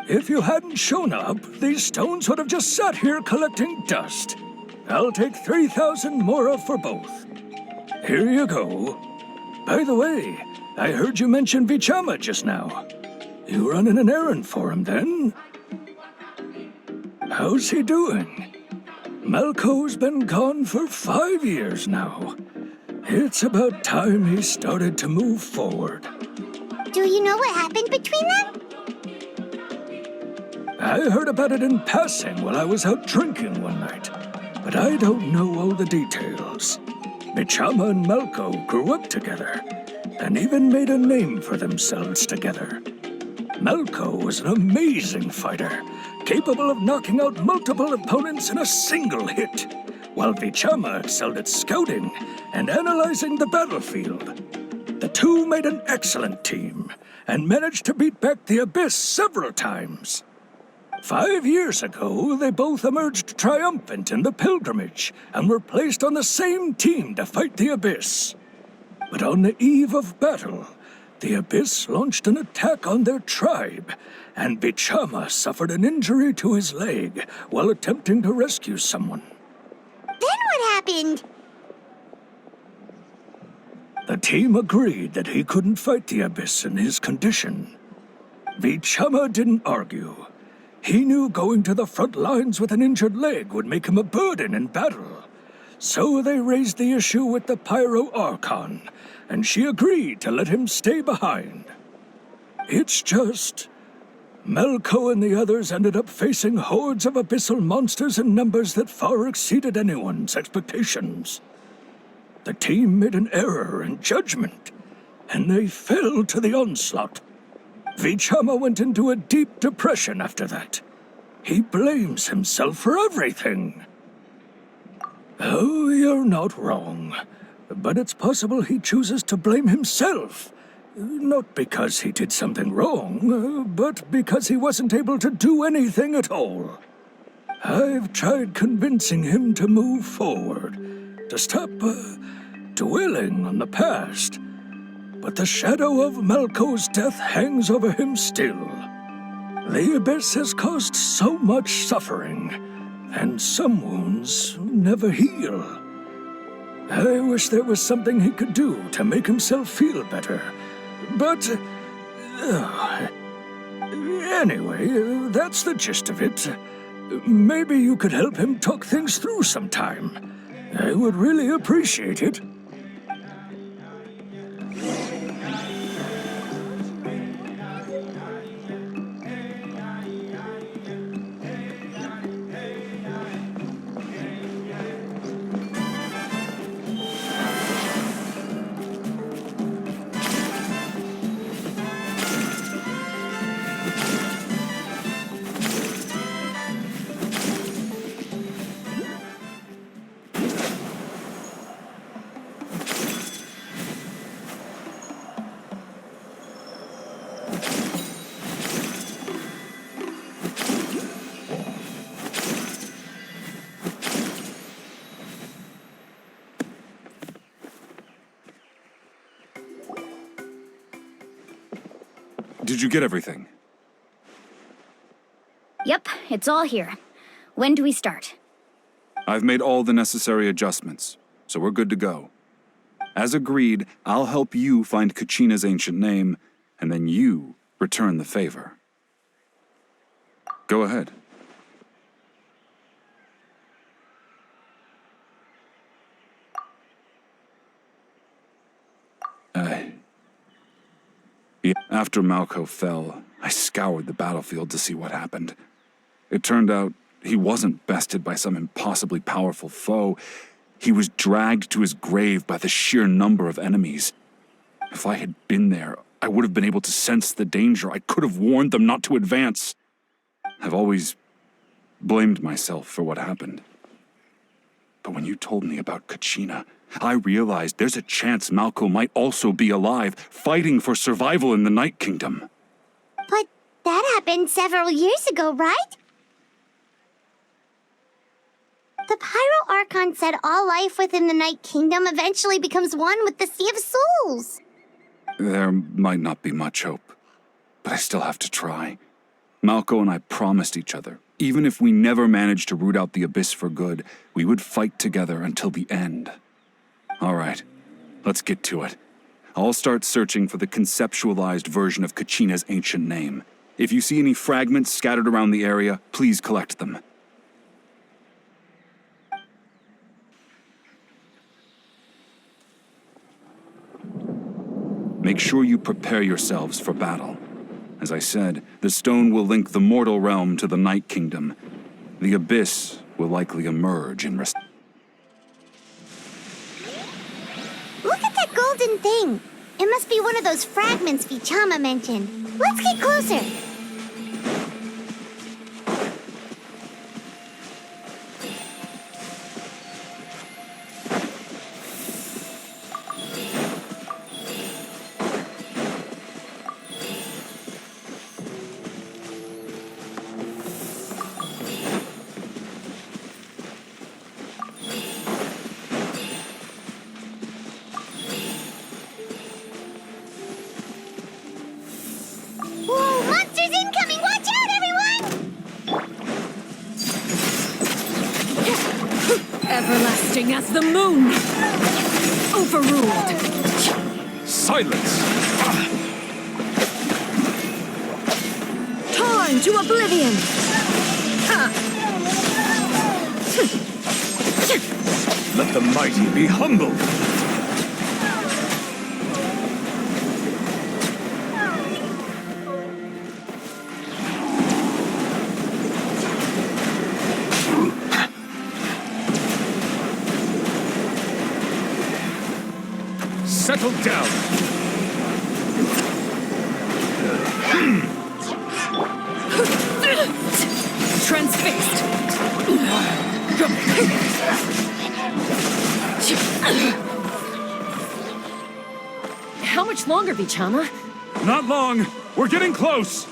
If you hadn't shown up, these stones would have just sat here collecting dust. I'll take 3,000 mora for both. Here you go. By the way, I heard you mention Vichama just now. You running an errand for him, then? How's he doing? Malco's been gone for 5 years now. It's about time he started to move forward. Do you know what happened between them? I heard about it in passing while I was out drinking one night, but I don't know all the details. Vichama and Malco grew up together, and even made a name for themselves together. Malco was an amazing fighter, capable of knocking out multiple opponents in a single hit, while Vichama excelled at scouting and analyzing the battlefield. The two made an excellent team, and managed to beat back the Abyss several times. 5 years ago, they both emerged triumphant in the pilgrimage, and were placed on the same team to fight the Abyss. But on the eve of battle, the Abyss launched an attack on their tribe, and Vichama suffered an injury to his leg while attempting to rescue someone. Then what happened? The team agreed that he couldn't fight the Abyss in his condition. Vichama didn't argue. He knew going to the front lines with an injured leg would make him a burden in battle. So they raised the issue with the Pyro Archon, and she agreed to let him stay behind. It's just, Malco and the others ended up facing hordes of abyssal monsters in numbers that far exceeded anyone's expectations. The team made an error in judgment, and they fell to the onslaught. Vichama went into a deep depression after that. He blames himself for everything. Oh, you're not wrong. But it's possible he chooses to blame himself. Not because he did something wrong, but because he wasn't able to do anything at all. I've tried convincing him to move forward, to stop dwelling on the past. But the shadow of Malco's death hangs over him still. The Abyss has caused so much suffering, and some wounds never heal. I wish there was something he could do to make himself feel better. But, anyway, that's the gist of it. Maybe you could help him talk things through sometime. I would really appreciate it. Did you get everything? Yep, it's all here. When do we start? I've made all the necessary adjustments, so we're good to go. As agreed, I'll help you find Kachina's ancient name, and then you return the favor. Go ahead. After Malco fell, I scoured the battlefield to see what happened. It turned out he wasn't bested by some impossibly powerful foe. He was dragged to his grave by the sheer number of enemies. If I had been there, I would have been able to sense the danger. I could have warned them not to advance. I've always blamed myself for what happened. But when you told me about Kachina, I realized there's a chance Malco might also be alive, fighting for survival in the Night Kingdom. But that happened several years ago, right? The Pyro Archon said all life within the Night Kingdom eventually becomes one with the Sea of Souls. There might not be much hope, but I still have to try. Malco and I promised each other, even if we never managed to root out the Abyss for good, we would fight together until the end. All right, let's get to it. I'll start searching for the conceptualized version of Kachina's ancient name. If you see any fragments scattered around the area, please collect them. Make sure you prepare yourselves for battle. As I said, the stone will link the mortal realm to the Night Kingdom. The Abyss will likely emerge in Look at that golden thing. It must be one of those fragments Vichama mentioned. Let's get closer. Everlasting as the moon! Overruled! Silence! Torn to oblivion! Let the mighty be humbled! Settle down! Transfixed! How much longer, Vichama? Not long! We're getting close!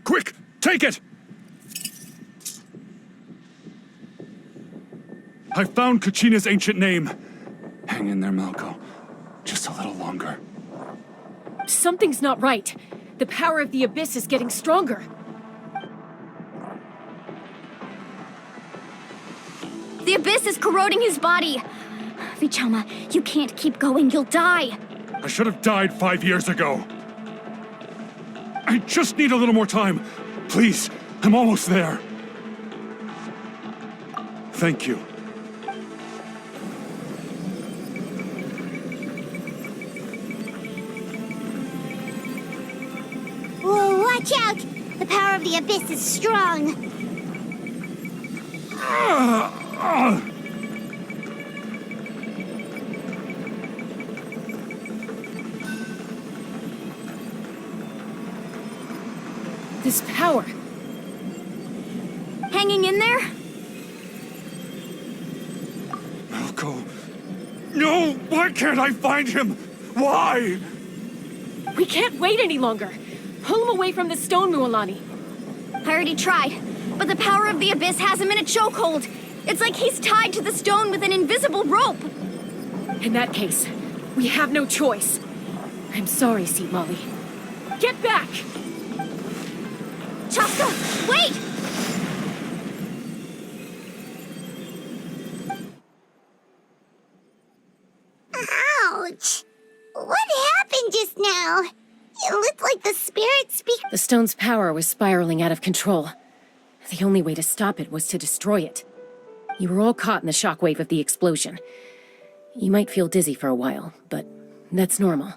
Quick! Take it! I found Kachina's ancient name. Hang in there, Malco. Just a little longer. Something's not right. The power of the Abyss is getting stronger. The Abyss is corroding his body. Vichama, you can't keep going. You'll die. I should have died 5 years ago. I just need a little more time. Please, I'm almost there. Thank you. Whoa, watch out! The power of the Abyss is strong. This power. Hanging in there? Malco. No! Why can't I find him? Why? We can't wait any longer. Pull him away from the stone, Mualani. I already tried, but the power of the Abyss has him in a chokehold. It's like he's tied to the stone with an invisible rope. In that case, we have no choice. I'm sorry, Seat Molly. Get back! Chaska, wait! Ouch! What happened just now? It looked like the spirit speak. The stone's power was spiraling out of control. The only way to stop it was to destroy it. You were all caught in the shockwave of the explosion. You might feel dizzy for a while, but that's normal.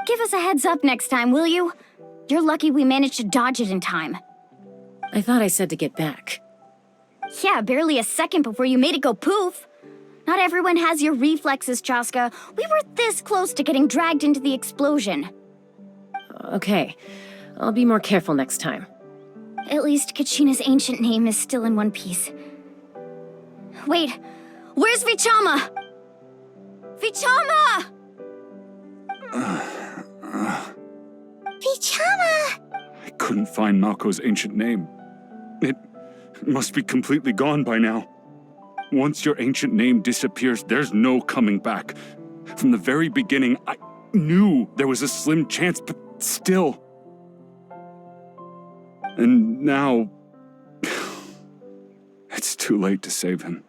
Give us a heads up next time, will you? You're lucky we managed to dodge it in time. I thought I said to get back. Yeah, barely a second before you made it go poof. Not everyone has your reflexes, Chaska. We were this close to getting dragged into the explosion. Okay, I'll be more careful next time. At least Kachina's ancient name is still in one piece. Wait, where's Vichama? Vichama! Vichama! I couldn't find Malko's ancient name. It must be completely gone by now. Once your ancient name disappears, there's no coming back. From the very beginning, I knew there was a slim chance, but still. And now, it's too late to save him.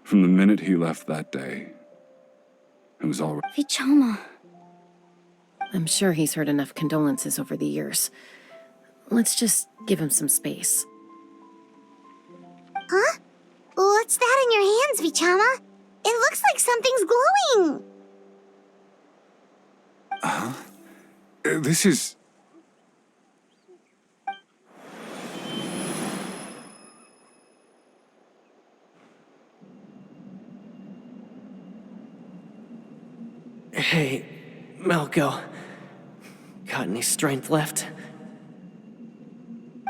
From the minute he left that day, it was already... Vichama. I'm sure he's heard enough condolences over the years. Let's just give him some space. Huh? What's that in your hands, Vichama? It looks like something's glowing. This is... Hey, Malko. Got any strength left?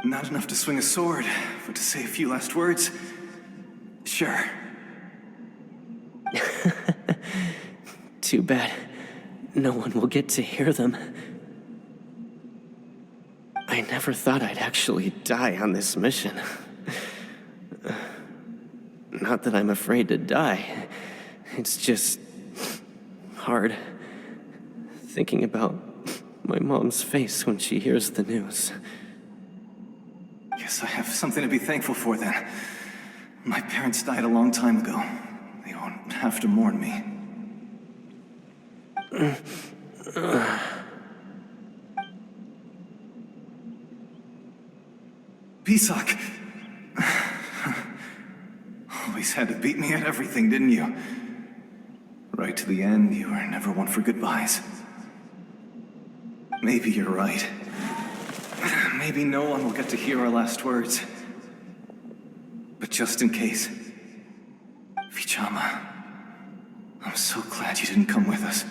Not enough to swing a sword, but to say a few last words? Sure. Too bad. No one will get to hear them. I never thought I'd actually die on this mission. Not that I'm afraid to die. It's just... hard. Thinking about my mom's face when she hears the news. Guess I have something to be thankful for then. My parents died a long time ago. They won't have to mourn me. Pisak! Always had to beat me at everything, didn't you? Right to the end, you were never one for goodbyes. Maybe you're right. Maybe no one will get to hear our last words. But just in case... Vichama, I'm so glad you didn't come with us.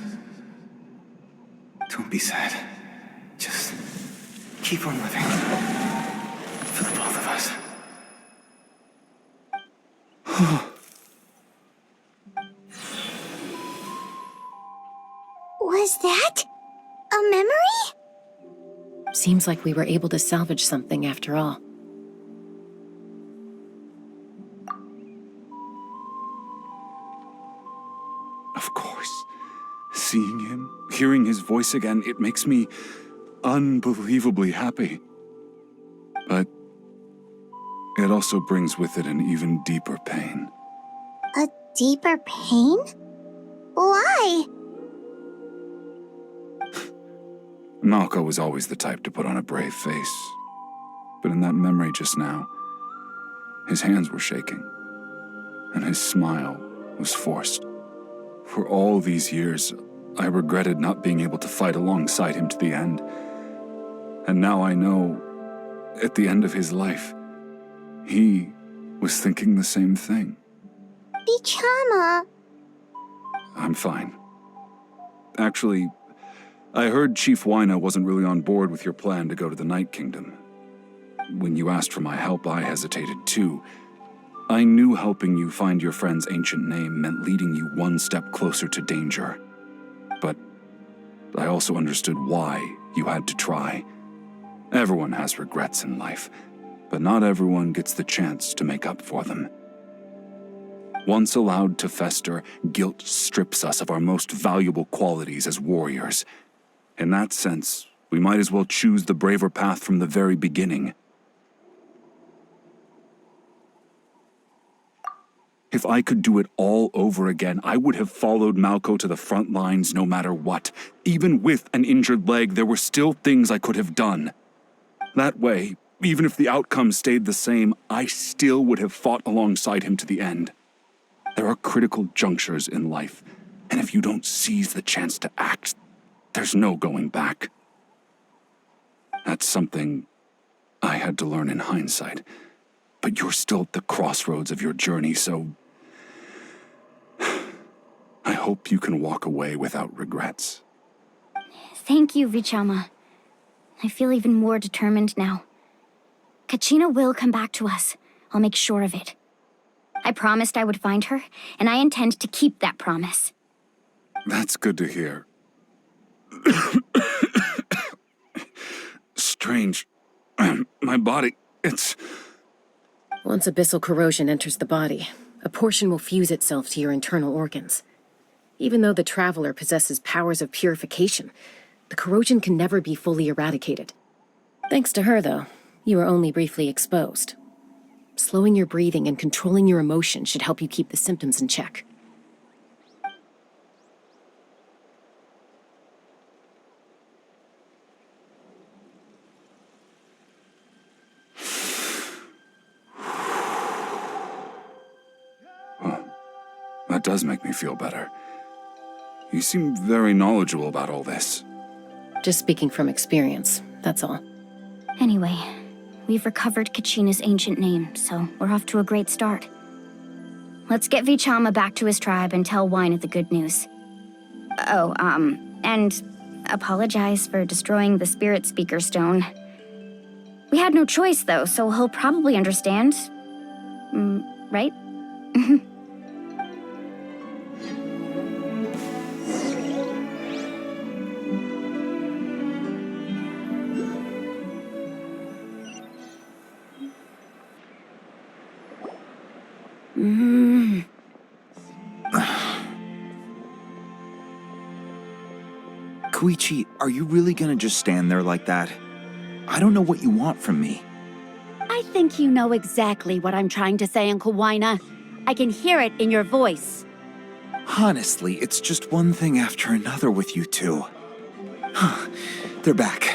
Don't be sad. Just keep on living. For the both of us. Was that a memory? Seems like we were able to salvage something after all. Of course. Seeing him, hearing his voice again, it makes me unbelievably happy. But it also brings with it an even deeper pain. A deeper pain? Why? Malko was always the type to put on a brave face. But in that memory just now, his hands were shaking, and his smile was forced. For all these years, I regretted not being able to fight alongside him to the end. And now I know, at the end of his life, he was thinking the same thing. Vichama. I'm fine. Actually, I heard Chief Wyna wasn't really on board with your plan to go to the Night Kingdom. When you asked for my help, I hesitated too. I knew helping you find your friend's ancient name meant leading you one step closer to danger. But I also understood why you had to try. Everyone has regrets in life, but not everyone gets the chance to make up for them. Once allowed to fester, guilt strips us of our most valuable qualities as warriors. In that sense, we might as well choose the braver path from the very beginning. If I could do it all over again, I would have followed Malco to the front lines no matter what. Even with an injured leg, there were still things I could have done. That way, even if the outcome stayed the same, I still would have fought alongside him to the end. There are critical junctures in life, and if you don't seize the chance to act, there's no going back. That's something I had to learn in hindsight. But you're still at the crossroads of your journey, so I hope you can walk away without regrets. Thank you, Vichama. I feel even more determined now. Kachina will come back to us. I'll make sure of it. I promised I would find her, and I intend to keep that promise. That's good to hear. Strange. My body, it's... Once abyssal corrosion enters the body, a portion will fuse itself to your internal organs. Even though the Traveler possesses powers of purification, the corrosion can never be fully eradicated. Thanks to her, though, you are only briefly exposed. Slowing your breathing and controlling your emotions should help you keep the symptoms in check. That does make me feel better. You seem very knowledgeable about all this. Just speaking from experience, that's all. Anyway, we've recovered Kachina's ancient name, so we're off to a great start. Let's get Vichama back to his tribe and tell Wina the good news. Oh, and apologize for destroying the Spirit Speaker Stone. We had no choice, though, so he'll probably understand. Right? Koichi, are you really gonna just stand there like that? I don't know what you want from me. I think you know exactly what I'm trying to say, Uncle Wina. I can hear it in your voice. Honestly, it's just one thing after another with you two. They're back.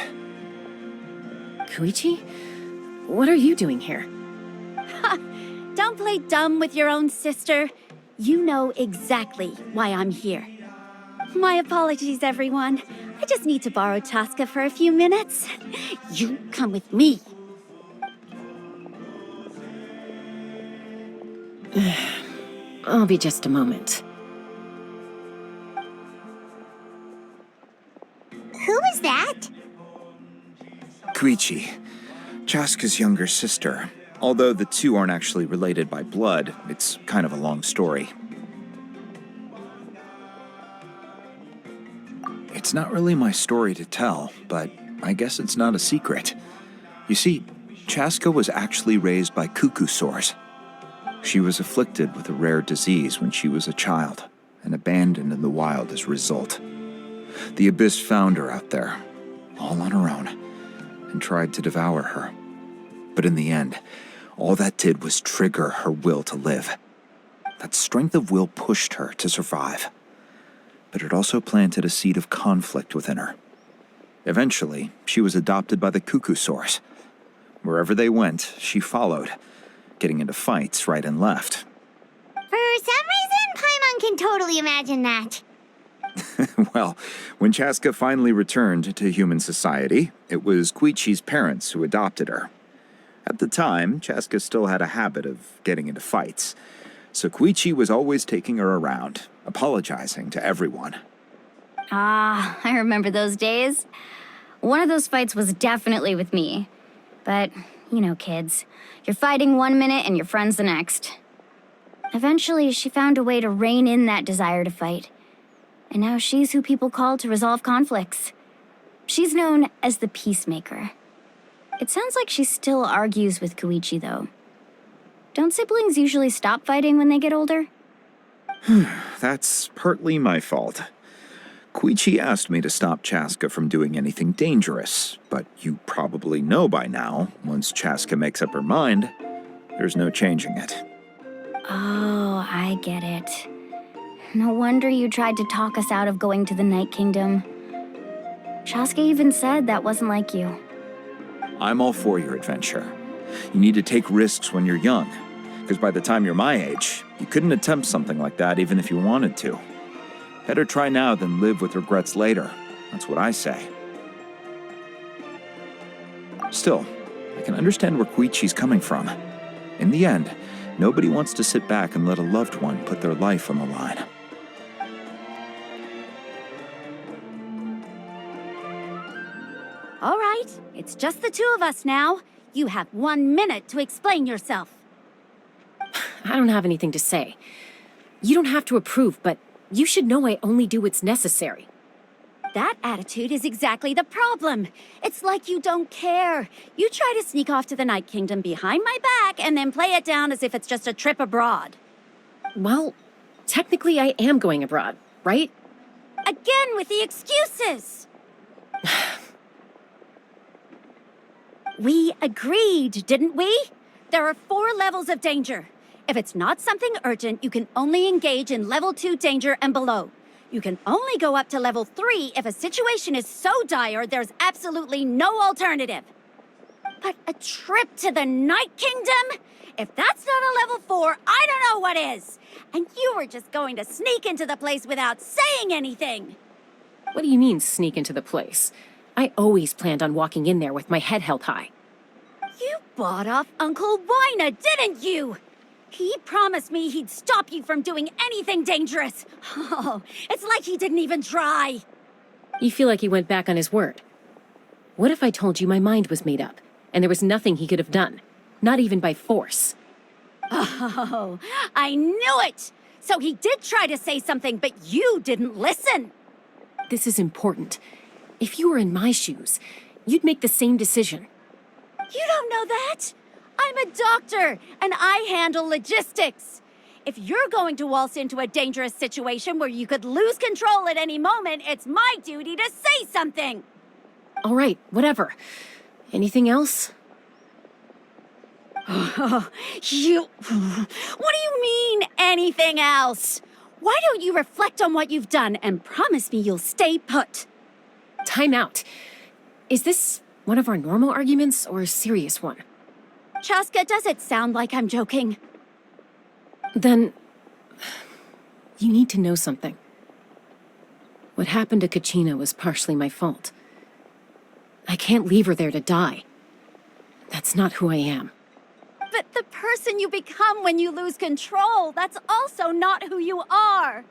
Koichi? What are you doing here? Don't play dumb with your own sister. You know exactly why I'm here. My apologies, everyone. I just need to borrow Tosca for a few minutes. You come with me. I'll be just a moment. Who was that? Koichi, Chaska's younger sister. Although the two aren't actually related by blood, it's kind of a long story. It's not really my story to tell, but I guess it's not a secret. You see, Chaska was actually raised by cuckoo sores. She was afflicted with a rare disease when she was a child, and abandoned in the wild as a result. The Abyss found her out there, all on her own, and tried to devour her. But in the end, all that did was trigger her will to live. That strength of will pushed her to survive. But it also planted a seed of conflict within her. Eventually, she was adopted by the cuckoo sores. Wherever they went, she followed, getting into fights right and left. For some reason, Paimon can totally imagine that. Well, when Chaska finally returned to human society, it was Koichi's parents who adopted her. At the time, Chaska still had a habit of getting into fights, so Koichi was always taking her around, apologizing to everyone. Ah, I remember those days. One of those fights was definitely with me. But, you know, kids. You're fighting one minute and your friend's the next. Eventually, she found a way to rein in that desire to fight. And now she's who people call to resolve conflicts. She's known as the Peacemaker. It sounds like she still argues with Koichi, though. Don't siblings usually stop fighting when they get older? That's partly my fault. Koichi asked me to stop Chaska from doing anything dangerous, but you probably know by now, once Chaska makes up her mind, there's no changing it. Oh, I get it. No wonder you tried to talk us out of going to the Night Kingdom. Chaska even said that wasn't like you. I'm all for your adventure. You need to take risks when you're young, because by the time you're my age, you couldn't attempt something like that even if you wanted to. Better try now than live with regrets later. That's what I say. Still, I can understand where Koichi's coming from. In the end, nobody wants to sit back and let a loved one put their life on the line. All right, it's just the two of us now. You have 1 minute to explain yourself. I don't have anything to say. You don't have to approve, but you should know I only do what's necessary. That attitude is exactly the problem. It's like you don't care. You try to sneak off to the Night Kingdom behind my back and then play it down as if it's just a trip abroad. Well, technically I am going abroad, right? Again with the excuses! We agreed, didn't we? There are 4 levels of danger. If it's not something urgent, you can only engage in level 2 danger and below. You can only go up to level 3 if a situation is so dire there's absolutely no alternative. But a trip to the Night Kingdom? If that's not a level 4, I don't know what is. And you were just going to sneak into the place without saying anything. What do you mean, sneak into the place? I always planned on walking in there with my head held high. You bought off Uncle Wina, didn't you? He promised me he'd stop you from doing anything dangerous. Oh, it's like he didn't even try. You feel like he went back on his word. What if I told you my mind was made up, and there was nothing he could have done? Not even by force. Oh, I knew it! So he did try to say something, but you didn't listen. This is important. If you were in my shoes, you'd make the same decision. You don't know that? I'm a doctor, and I handle logistics. If you're going to waltz into a dangerous situation where you could lose control at any moment, it's my duty to say something. All right, whatever. Anything else? What do you mean, anything else? Why don't you reflect on what you've done and promise me you'll stay put? Time out. Is this one of our normal arguments or a serious one? Chaska, does it sound like I'm joking? Then, you need to know something. What happened to Kachina was partially my fault. I can't leave her there to die. That's not who I am. But the person you become when you lose control, that's also not who you are.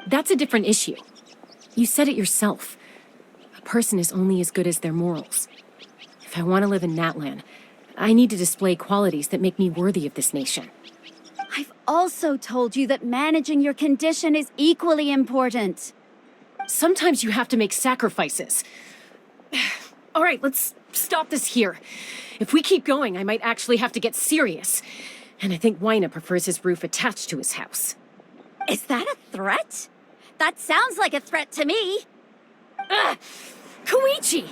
That's a different issue. You said it yourself. A person is only as good as their morals. If I want to live in Natlan, I need to display qualities that make me worthy of this nation. I've also told you that managing your condition is equally important. Sometimes you have to make sacrifices. All right, let's stop this here. If we keep going, I might actually have to get serious. And I think Wina prefers his roof attached to his house. Is that a threat? That sounds like a threat to me. Koichi!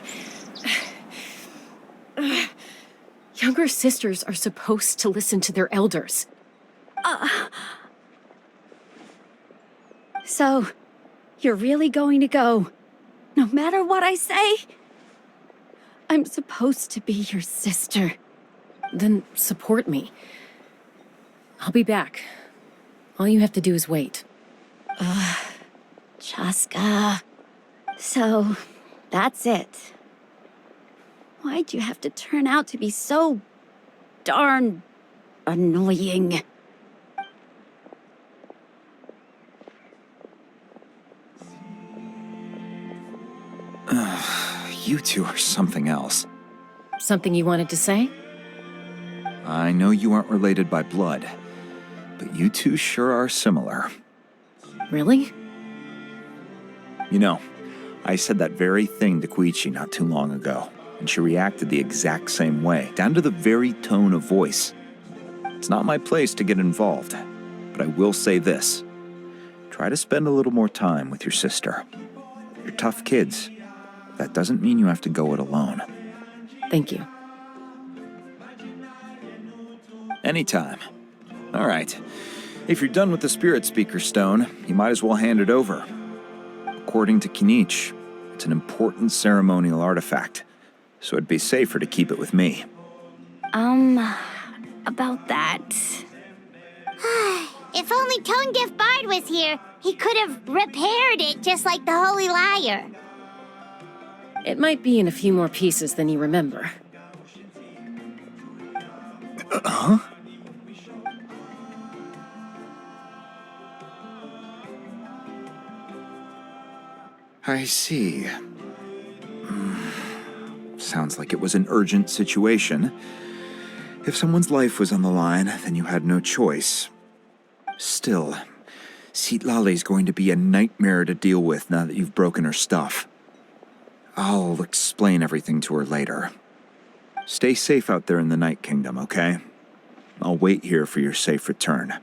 Younger sisters are supposed to listen to their elders. So, you're really going to go, no matter what I say? I'm supposed to be your sister. Then support me. I'll be back. All you have to do is wait. Chaska. So, that's it. Why'd you have to turn out to be so darn annoying? You two are something else. Something you wanted to say? I know you aren't related by blood, but you two sure are similar. Really? You know, I said that very thing to Koichi not too long ago, and she reacted the exact same way, down to the very tone of voice. It's not my place to get involved, but I will say this. Try to spend a little more time with your sister. You're tough kids. That doesn't mean you have to go it alone. Thank you. Anytime. All right. If you're done with the Spirit Speaker Stone, you might as well hand it over. According to Kinich, it's an important ceremonial artifact, so it'd be safer to keep it with me. About that. If only Tone Deaf Bard was here, he could have repaired it just like the Holy Liar. It might be in a few more pieces than you remember. Huh? I see. Sounds like it was an urgent situation. If someone's life was on the line, then you had no choice. Still, Citlali's going to be a nightmare to deal with now that you've broken her stuff. I'll explain everything to her later. Stay safe out there in the Night Kingdom, okay? I'll wait here for your safe return.